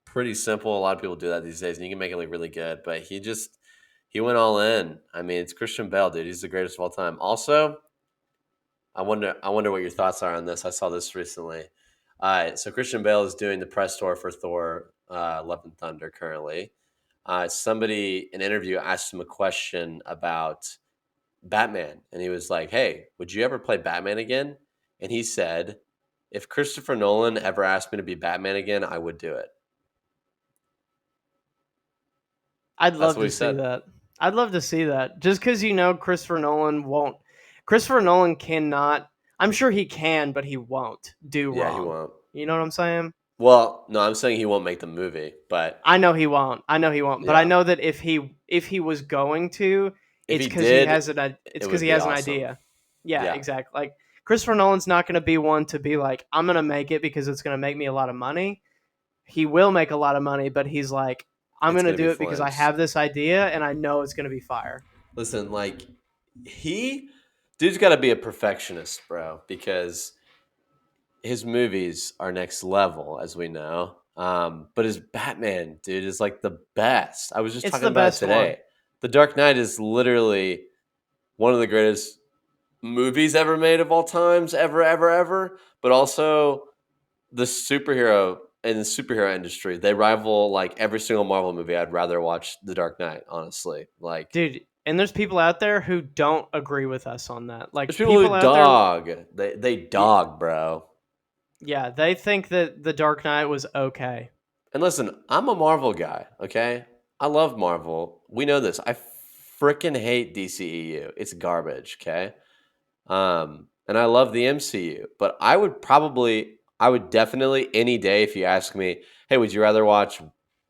pretty simple. A lot of people do that these days, and you can make it look really good. But he went all in. I mean, it's Christian Bale, dude. He's the greatest of all time. Also, I wonder what your thoughts are on this. I saw this recently. So Christian Bale is doing the press tour for Thor: Love and Thunder currently. Somebody in an interview asked him a question about Batman, and he was like, "Hey, would you ever play Batman again?" And he said, "If Christopher Nolan ever asked me to be Batman again, I would do it." I'd That's love what to he see said. that. I'd love to see that. Just because Christopher Nolan won't. Christopher Nolan cannot. I'm sure he can, but he won't do Yeah, he wrong. won't. You know what I'm saying? Well, no, I'm saying he won't make the movie, but I know he won't. I know he won't. But I yeah, know that if he was going to, if it's he because he did, has it's it because would he be has an awesome. idea. Yeah, Yeah, exactly. Like Christopher Nolan's not going to be one to be like, I'm going to make it because it's going to make me a lot of money. He will make a lot of money, but he's like, I'm it's going to gonna be do it because I flames. have this idea and I know it's going to be fire. Listen, like he, dude's got to be a perfectionist, bro, because his movies are next level, as we know. But his Batman, dude, is like the best. I was just It's talking the about it best one. today. The Dark Knight is literally one of the greatest movies ever made of all times, ever, ever, ever. But also the superhero in the superhero industry, they rival like every single Marvel movie. I'd rather watch The Dark Knight, honestly. Like Dude, and there's people out there who don't agree with us on that. there's Like people who people out there, dog. They dog, bro. yeah, they think that The Dark Knight was okay. And listen, I'm a Marvel guy, okay? I love Marvel. We know this. I freaking hate DCEU. It's garbage, okay? And I love the MCU, but I would definitely any day if you ask me, hey, would you rather watch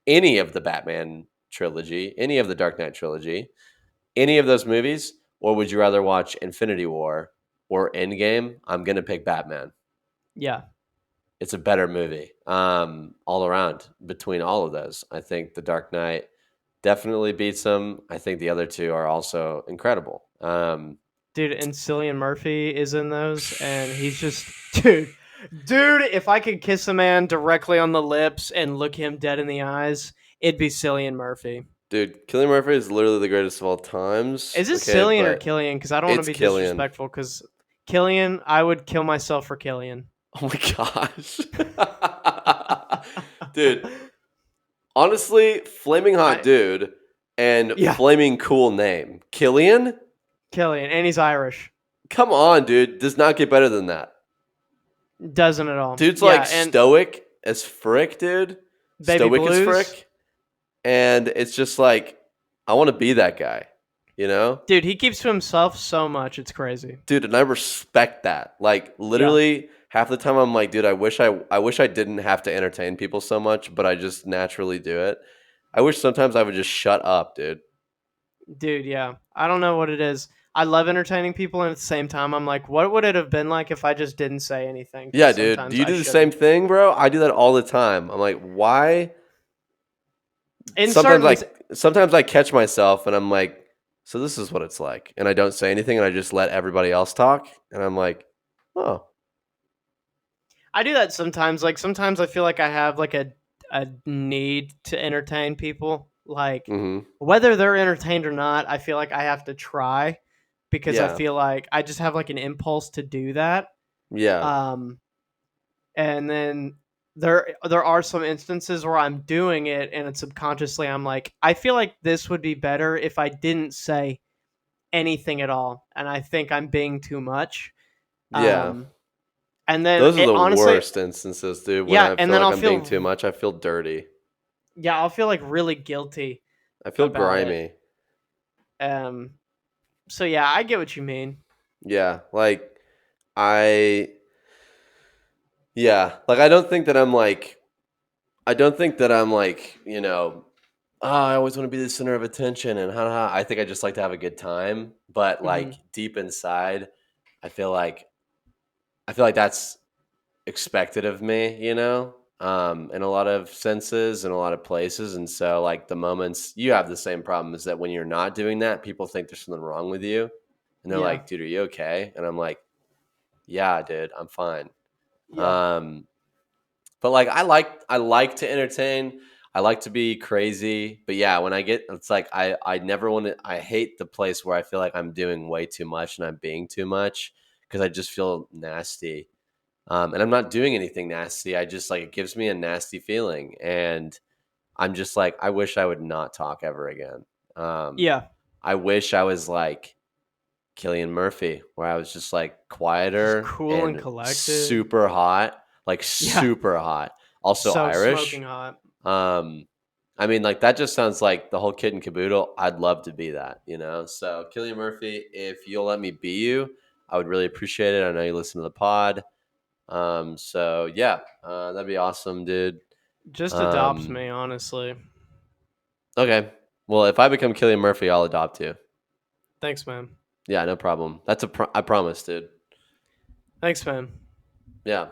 any of the Batman trilogy, any of the Dark Knight trilogy, any of those movies, or would you rather watch Infinity War or Endgame? I'm gonna pick Batman. Yeah. It's a better movie, all around between all of those. I think The Dark Knight definitely beats them. I think the other two are also incredible. Dude, and Cillian Murphy is in those and he's just dude, if I could kiss a man directly on the lips and look him dead in the eyes, it'd be Cillian Murphy. Dude, Cillian Murphy is literally the greatest of all times. Is this Okay, Cillian or but Killian? Because I don't want to it's be Killian. disrespectful. Because Killian, I would kill myself for Killian. Oh my gosh. Dude, honestly, flaming hot I dude and yeah, flaming cool name. Killian? Killian, and he's Irish. Come on, dude. Does not get better than that. Doesn't at all. Dude's Yeah, like and stoic as frick, dude. Baby Stoic as Blues, frick. And it's just like, I want to be that guy, you know? dude, he keeps to himself so much. It's crazy. Dude, and I respect that. Like Yeah, literally half the time I'm like, dude, I wish I didn't have to entertain people so much, but I just naturally do it. I wish sometimes I would just shut up, dude. dude. Yeah, I don't know what it is. I love entertaining people, and at the same time, I'm like, what would it have been like if I just didn't say anything? Yeah, Because dude. Do sometimes you I do the same shouldn't. thing, bro? I do that all the time. I'm like, why? In Sometimes certain, I sometimes I catch myself and I'm like, so this is what it's like. And I don't say anything and I just let everybody else talk. And I'm like, oh, I do that sometimes. Like sometimes I feel like I have like a need to entertain people. Like mm-hmm. whether they're entertained or not, I feel like I have to try because I Yeah. feel like I just have like an impulse to do that. Yeah. Um, and then there are some instances where I'm doing it and it's subconsciously I'm like I feel like this would be better if I didn't say anything at all, and I think I'm being too much. Yeah. Um, and then Those are it the honestly, worst instances, dude. When yeah, I and feel then like I'm being too much, I feel dirty. I'll feel like really guilty I feel about it. grimy. Um, so yeah, I get what you mean. Yeah. Like I yeah, like I don't think that I'm like, oh, I always want to be the center of attention and ha. I think I just like to have a good time, but Hmm. like deep inside, I feel like I feel like that's expected of me, you know? in a lot of senses, in a lot of places. And so, like, the moments you have the same problem is that when you're not doing that, people think there's something wrong with you. And they're Yeah. like, dude, are you okay? And I'm like, yeah, dude, I'm fine. Yeah. Um, but like, I like to entertain. I like to be crazy. But yeah, when I get, it's like, I never want to, I hate the place where I feel like I'm doing way too much and I'm being too much because I just feel nasty. And I'm not doing anything nasty. I just like it gives me a nasty feeling, and I'm just like I wish I would not talk ever again. Um, Yeah. I wish I was like Cillian Murphy, where I was just like Just quieter cool and and collected. super hot, like Yeah. super hot. Also So smoking Irish. hot. Um, I mean, like that just sounds like the whole kit and caboodle. I'd love to be that, So Cillian Murphy, if you'll let me be you, I would really appreciate it. I know you listen to the pod. So yeah, that'd be awesome, dude. Just adopt Um, me, honestly. okay. Well, if I become Cillian Murphy, I'll adopt you. Thanks, man. Yeah, no problem. I promise, dude. Thanks, man. Yeah.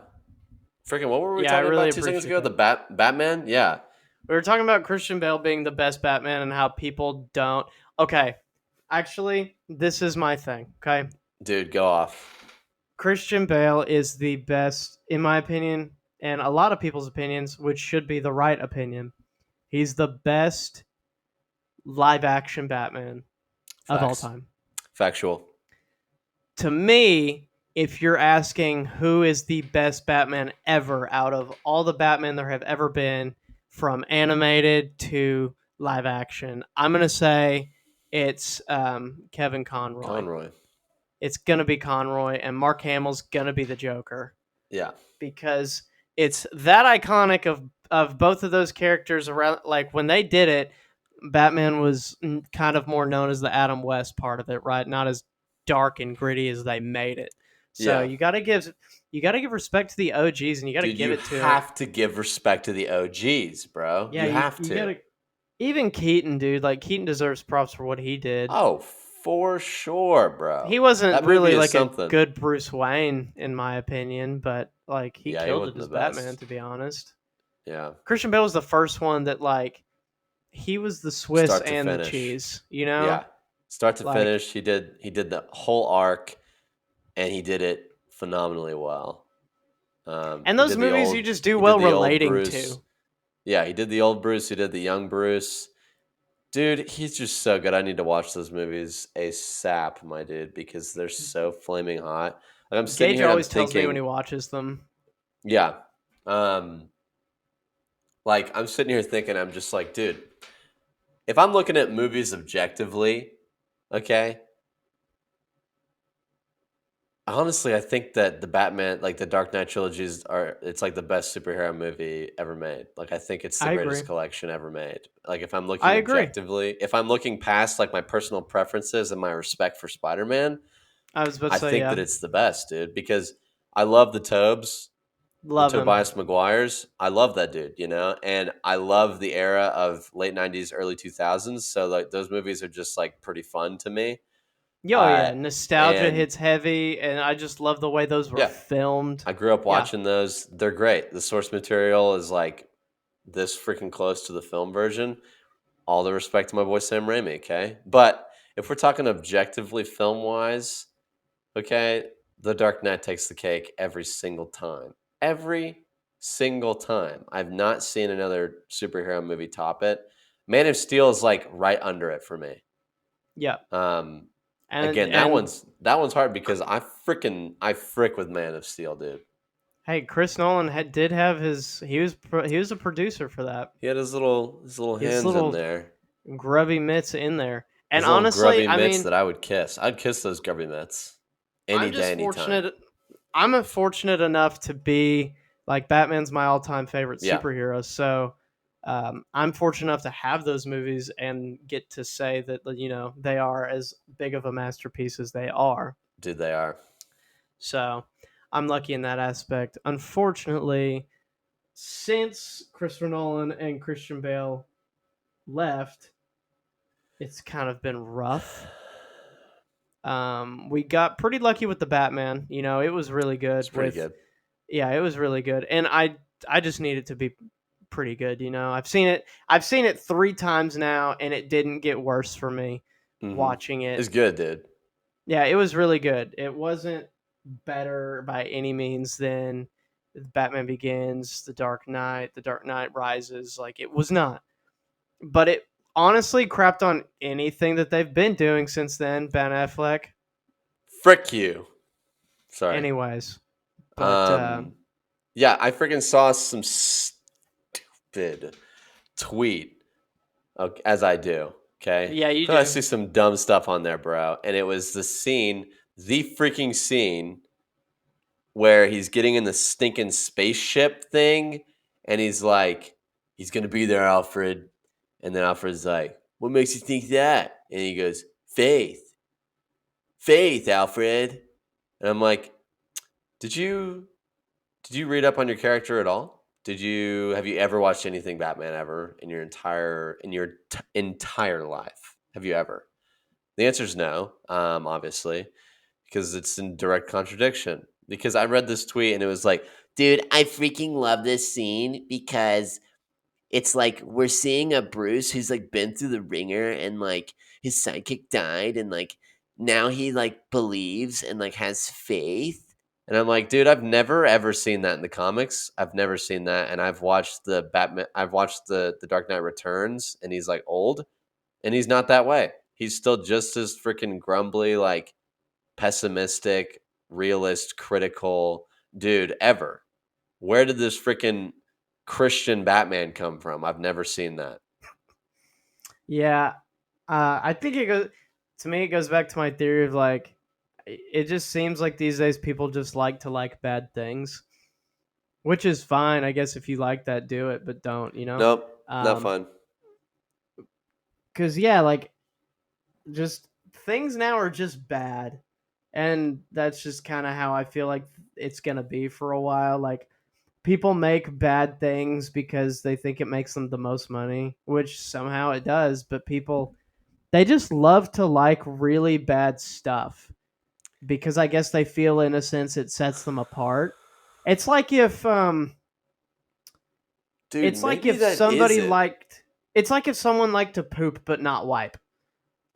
Freaking, what were we Yeah, I talking really about 2 seconds appreciate ago? The that. Batman? Yeah. We were talking about Christian Bale being the best Batman and how people don't. Okay, actually, this is my thing. Okay, Dude, go off. Christian Bale is the best, in my opinion, and a lot of people's opinions, which should be the right opinion. He's the best live action Batman of all Facts. time. Factual. To me, if you're asking who is the best Batman ever out of all the Batman there have ever been, from animated to live action, I'm gonna say it's Kevin Conroy. Conroy. It's gonna be Conroy, and Mark Hamill's gonna be the Joker Yeah. because it's that iconic of both of those characters around. Like when they did it, Batman was kind of more known as the Adam West part of it, right? Not as dark and gritty as they made it. So Yeah. you got to give respect to the OGs, and you got to Dude, give you it to have to give respect to the OGs, bro. yeah You have you got to. to even Keaton, dude. Like Keaton deserves props for what he did. Oh, for sure, bro. He wasn't That movie really is like a something. good Bruce Wayne in my opinion, but like he Yeah, he killed it wasn't the as Batman, best. to be honest. Yeah. Christian Bale was the first one that like he was the Swiss Start to and the finish. cheese, you know? Yeah. Start to Like finish, he did the whole arc and he did it phenomenally well. and He those did the movies you old just do he did well the old relating Bruce. to. Yeah, he did the old Bruce, he did the young Bruce. Dude, he's just so good. I need to watch those movies ASAP, my dude, because they're so flaming hot. Like I'm sitting Gage here and I'm always tells me when thinking, he watches them. yeah. Um, like I'm sitting here thinking, I'm just like, dude, if I'm looking at movies objectively, okay, honestly, I think that the Batman, like the Dark Knight trilogies, it's like the best superhero movie ever made. Like I think it's the I agree. greatest collection ever made. Like if I'm I looking agree. objectively, if I'm looking past like my personal preferences and my respect for Spider-Man, I was about to I say, think yeah. that it's the best, dude, because I love the Tobes, the Love him. Tobias Maguires. I love that dude, and I love the era of late 90s, early 2000s. So like those movies are just like pretty fun to me. Yo, Uh, yeah. Nostalgia and hits heavy, and I just love the way those were yeah, filmed. I grew up Yeah. watching those. They're great. The source material is like this freaking close to the film version. All the respect to my boy Sam Raimi, okay? But if we're talking objectively film wise, okay, The Dark Knight takes the cake every single time. Every single time. I've not seen another superhero movie top it. Man of Steel is like right under it for me. Yeah. Um, And again, that and one's hard because I frick with Man of Steel, dude. hey, Chris Nolan did have he was a producer for that. He had his little His hands in little there, grubby mitts in there. And his little honestly, grubby I mitts mean, that I would kiss. I'd kiss those grubby mitts any I'm day, just anytime. fortunate. I'm fortunate enough to be like Batman's my all-time favorite Yeah, superhero. So I'm fortunate enough to have those movies and get to say that they are as big of a masterpiece as they are. dude, they are. So I'm lucky in that aspect. Unfortunately, since Christopher Nolan and Christian Bale left, it's kind of been rough. We got pretty lucky with the Batman. It was really It's good pretty with good. yeah, it was really good. And I I just need it to be pretty good. You know, I've seen it 3 times now, and it didn't get worse for me Mm-hmm. watching it. It's good, dude. Yeah, it was really good. It wasn't better by any means than Batman Begins, The Dark Knight Rises. Like it was not, but it honestly crapped on anything that they've been doing since then. Ben Affleck. Frick you. Sorry. Anyways, but Um, yeah, I freaking saw some stupid tweet, as I do. Okay, yeah, you so I do. see some dumb stuff on there, bro, and it was the freaking scene where he's getting in the stinking spaceship thing, and he's gonna be there, Alfred, and then Alfred's like, "What makes you think that?" And he goes, "Faith, faith, Alfred," and I'm like, "Did you?" Did you read up on your character at all? Have you ever watched anything Batman ever in your entire life? Have you ever? The answer is no, obviously, because it's in direct contradiction. Because I read this tweet and it was like, dude, I freaking love this scene because it's like we're seeing a Bruce who's like been through the ringer and like his sidekick died and like now he like believes and like has faith. And I'm like, dude, I've never ever seen that in the comics. I've never seen that. And I've watched the Dark Knight Returns, and he's like old and he's not that way. He's still just as freaking grumbly, like pessimistic, realist, critical dude ever. Where did this freaking Christian Batman come from? I've never seen that. Yeah, I think it goes to me. It goes back to my theory of like, it just seems like these days people just like to like bad things, which is fine, I guess. If you like that, do it, but don't. Nope, not Um, fun. because yeah, like just things now are just bad, and that's just kind of how I feel like it's gonna be for a while. Like people make bad things because they think it makes them the most money, which somehow it does, but people they just love to like really bad stuff because I guess they feel in a sense it sets them apart. It's like if Dude, it's like maybe if that somebody isn't. liked it's like if someone liked to poop but not wipe.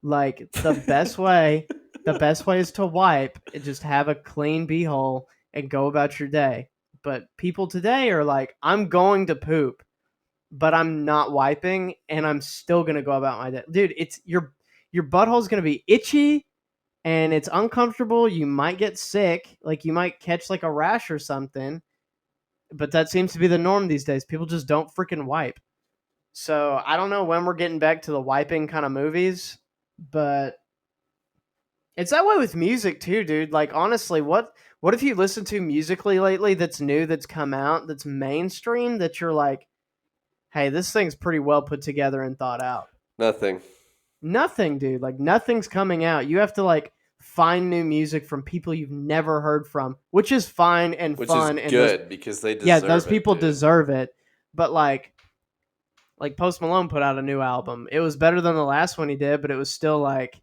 Like the best way is to wipe and just have a clean beehole and go about your day. But people today are like, I'm going to poop, but I'm not wiping and I'm still gonna go about my day. Dude, it's your butthole's gonna be itchy and it's uncomfortable. You might get sick, like you might catch like a rash or something. But that seems to be the norm these days. People just don't freaking wipe. So I don't know when we're getting back to the wiping kind of movies, but it's that way with music too, dude. Like honestly, what if you listen to musically lately that's new, that's come out, that's mainstream, that you're like, hey, this thing's pretty well put together and thought out. Nothing. Nothing, dude. Like nothing's coming out. You have to like find new music from people you've never heard from, which is fine and Which is fun. And those, good because they yeah, those deserve it, people dude. deserve it. But like Post Malone put out a new album. It was better than the last one he did, but it was still like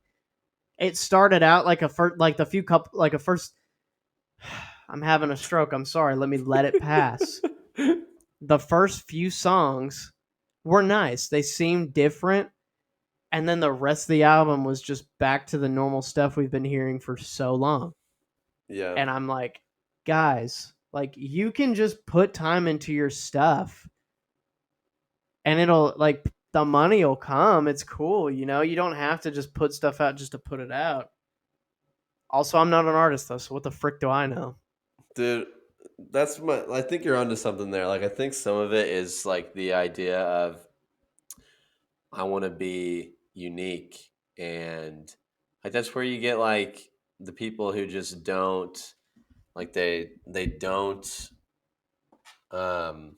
it started out like a first, like the few couple, like a first. I'm having a stroke. I'm sorry. Let me let it pass. The first few songs were nice. They seemed different, and then the rest of the album was just back to the normal stuff we've been hearing for so long. Yeah. And I'm like, guys, like you can just put time into your stuff and it'll like the money will come. It's cool, you don't have to just put stuff out just to put it out. Also, I'm not an artist though, so what the frick do I know? Dude, I think you're onto something there. Like I think some of it is like the idea of I want to be unique, and like that's where you get like the people who just don't like they don't um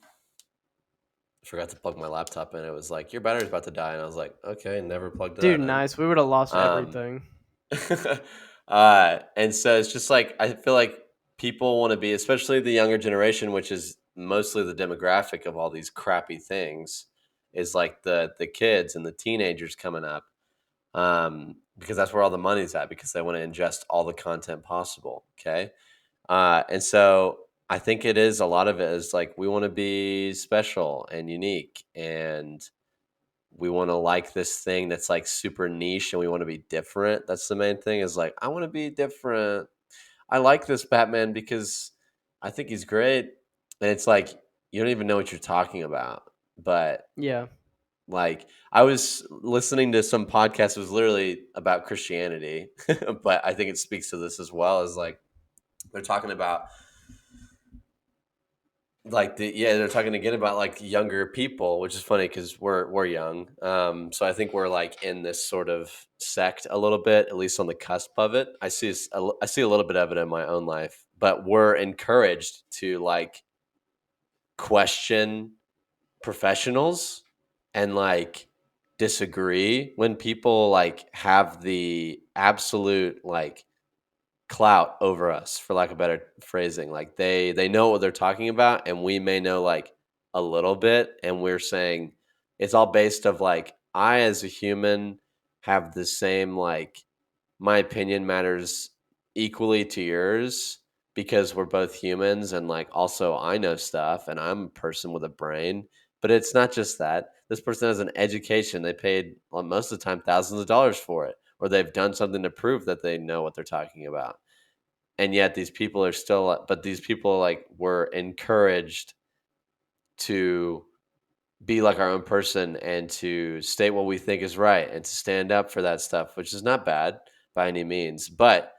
I forgot to plug my laptop in. It was like your battery's about to die, and I was like, okay, never plugged Dude, that in. nice. We would have lost Um, everything. and so it's just like I feel like people want to be, especially the younger generation, which is mostly the demographic of all these crappy things, is like the kids and the teenagers coming up, because that's where all the money's at because they want to ingest all the content possible. Okay, and so I think it is, a lot of it is like we want to be special and unique, and we want to like this thing that's like super niche, and we want to be different. That's the main thing, is like, I want to be different. I like this Batman because I think he's great. And it's like, you don't even know what you're talking about. But Yeah. like, I was listening to some podcast, it was literally about Christianity, but I think it speaks to this as well. Is like, they're talking about like they're talking again about like younger people, which is funny because we're young. So I think we're like in this sort of sect a little bit, at least on the cusp of it. I see a little bit of it in my own life, but we're encouraged to like question professionals and like disagree when people like have the absolute like clout over us, for lack of better phrasing. Like they know what they're talking about, and we may know like a little bit, and we're saying it's all based of like, I as a human have the same, like, my opinion matters equally to yours because we're both humans, and like also I know stuff and I'm a person with a brain. But it's not just that. This person has an education. They paid, well, most of the time, thousands of dollars for it, or they've done something to prove that they know what they're talking about. And yet these people are still, but these people like were encouraged to be like our own person and to state what we think is right and to stand up for that stuff, which is not bad by any means. But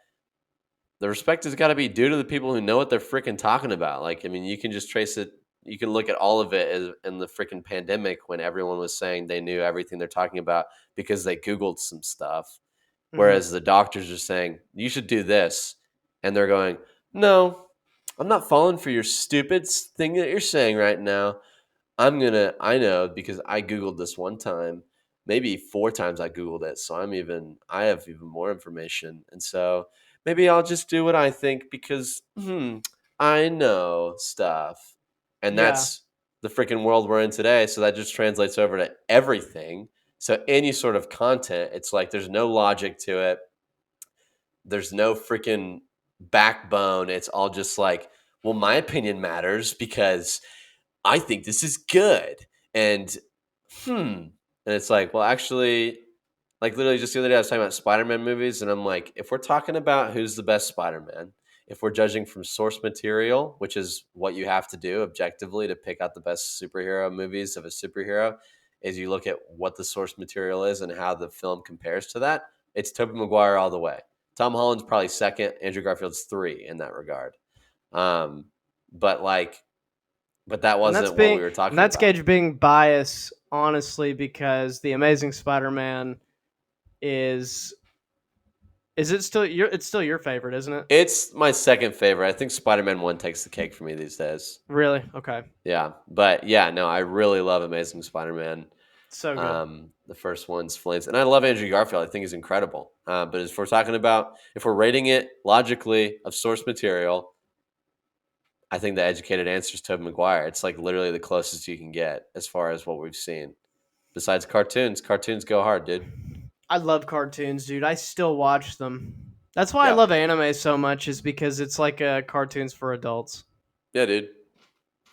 the respect has got to be due to the people who know what they're freaking talking about. Like, I mean, you can just trace it. You can look at all of it as, in the freaking pandemic, when everyone was saying they knew everything they're talking about because they Googled some stuff. Hmm. Whereas the doctors are saying, you should do this. And they're going, no, I'm not falling for your stupid thing that you're saying right now. I know because I Googled this one time, maybe four times I Googled it. So I have even more information. And so maybe I'll just do what I think because, I know stuff. And Yeah. that's the freaking world we're in today. So that just translates over to everything. So any sort of content, it's like there's no logic to it. There's no freaking backbone. It's all just like, well, my opinion matters because I think this is good. And and it's like, well, actually, like literally just the other day I was talking about Spider-Man movies, and I'm like, if we're talking about who's the best Spider-Man, if we're judging from source material, which is what you have to do objectively to pick out the best superhero movies of a superhero, is you look at what the source material is and how the film compares to that. It's Tobey Maguire all the way. Tom Holland's probably second. Andrew Garfield's three in that regard. Um, but like, but that And that's wasn't what we being were and talking that's about. Gage being biased, honestly, because the Amazing Spider-Man is it's still your favorite, isn't it? It's my second favorite. I think Spider-Man 1 takes the cake for me these days. Really? Okay. Yeah. But yeah, no, I really love Amazing Spider-Man. So good. The first one's flames. And I love Andrew Garfield. I think he's incredible. But if we're rating it logically of source material, I think the educated answer is Tobey Maguire. It's like literally the closest you can get as far as what we've seen. Besides cartoons, cartoons go hard, dude. I love cartoons, dude. I still watch them. That's why I Yeah. love anime so much, is because it's like cartoons for adults. Yeah, dude.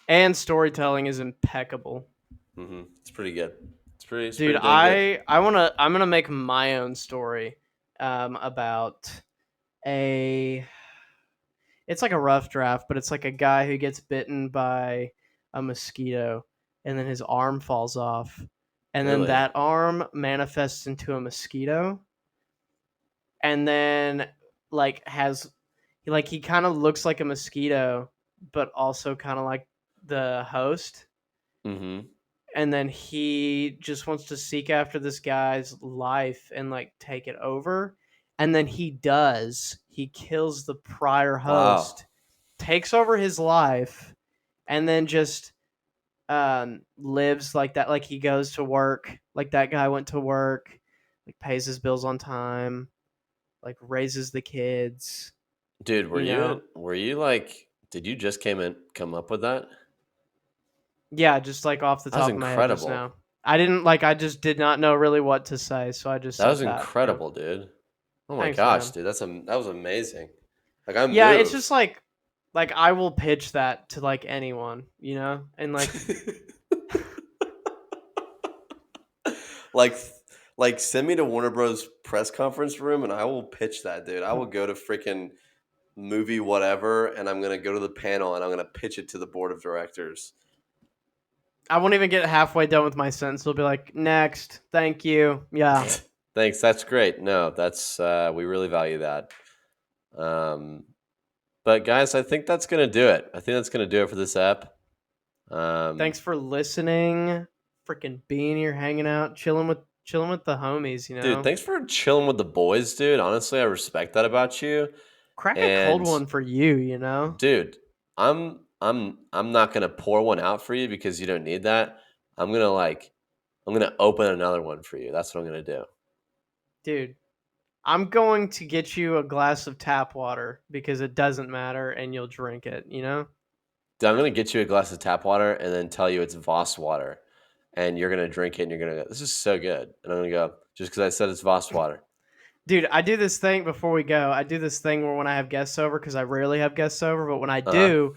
And storytelling is impeccable. It's pretty good. It's Dude, pretty dang good. I'm gonna make my own story about a it's like a rough draft, but it's like a guy who gets bitten by a mosquito and then his arm falls off. And then Really? that arm manifests into a mosquito and then like has he kind of looks like a mosquito but also kind of like the host, Mm-hmm. and then he just wants to seek after this guy's life and like take it over, and then he does. He kills the prior Wow. host, takes over his life, and then just lives like that. Like he goes to work like that guy went to work, like pays his bills on time, like raises the kids, Dude, you know. were you like, did you just come up with that? Yeah, just like off the That was top of my head just incredible. now. I didn't like I just did not know really what to say, so I just That was said that. Yep. incredible, dude. Oh my Thanks, gosh, man. dude, that was amazing. Like, I'm Yeah, it's just moved. like Like, I will pitch that to like anyone, you know, and like, like send me to Warner Bros. Press conference room and I will pitch that, dude. I will go to freaking movie whatever, and I'm gonna go to the panel and I'm gonna pitch it to the board of directors. I won't even get halfway done with my sentence. They'll be like, "Next, thank you." Yeah, Thanks, that's great. No, that's we really value that. But guys, I think that's gonna do it. I think that's gonna do it for this app. thanks for listening. Freaking being here, hanging out, chilling with the homies. You Dude, know, thanks for chilling with the boys, dude. Honestly, I respect that about you. crack a cold And one for you. You know, dude, I'm not gonna pour one out for you because you don't need that. I'm gonna open another one for you. That's what I'm gonna do. dude. I'm going to get you a glass of tap water because it doesn't matter and you'll drink it, you know? Dude, I'm gonna get you a glass of tap water and then tell you it's Voss water, and you're gonna drink it and you're gonna go, "This is so good," and I'm gonna go, "Just because I said it's Voss water." Dude, I do this thing before we go. I do this thing where when I have guests over, because I rarely have guests over, but when I Uh huh. do,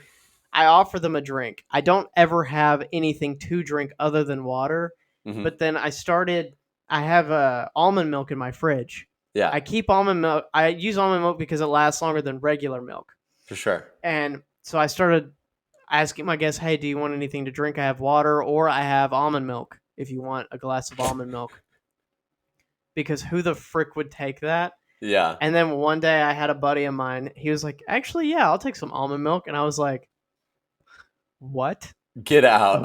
I offer them a drink. I don't ever have anything to drink other than water. Mm-hmm. But then I have almond milk in my fridge. Yeah, I keep almond milk. I use almond milk because it lasts longer than regular milk. for sure. And so I started asking my guests, "Hey, do you want anything to drink? I have water or I have almond milk if you want a glass of almond milk." Because who the frick would take that? Yeah, And then one day I had a buddy of mine. He was like, "Actually, yeah, I'll take some almond milk." And I was like, "What?" get out.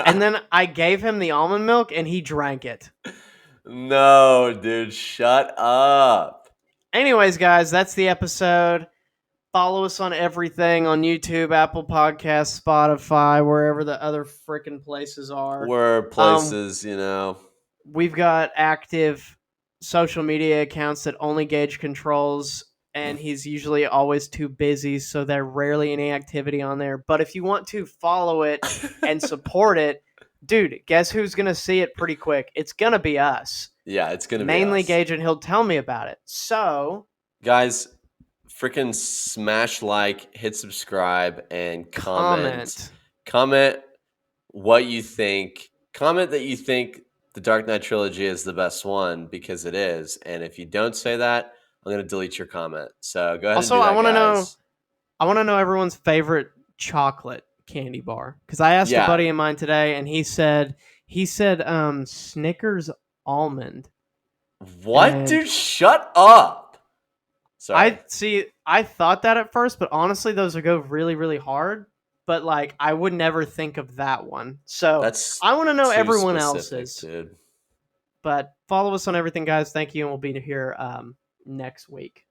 And then I gave him the almond milk and he drank it. No, dude, shut up. Anyways, guys, that's the episode. Follow us on everything on YouTube, Apple Podcasts, Spotify, wherever the other freaking places are. We're places, you know. We've got active social media accounts that only Gage controls, and he's usually always too busy, so there rarely any activity on there. But if you want to follow it and support it, dude, guess who's gonna see it pretty quick? It's gonna be us. Yeah, it's gonna be Mainly us. Gage, and he'll tell me about it. So, Guys, freaking smash like, hit subscribe, and comment. Comment what you think. Comment that you think the Dark Knight Trilogy is the best one, because it is. And if you don't say that, I'm gonna delete your comment. So go ahead Also, and do that, I want to know. guys. I want to know everyone's favorite chocolate candy bar because I asked a Yeah. buddy of mine today, and he said Snickers almond. What, And dude? Shut up. Sorry. I thought that at first, but honestly, those would go really, really hard. But like, I would never think of that one. So That's I want to know too everyone specific, else's. dude. But follow us on everything, guys. Thank you, and we'll be here next week.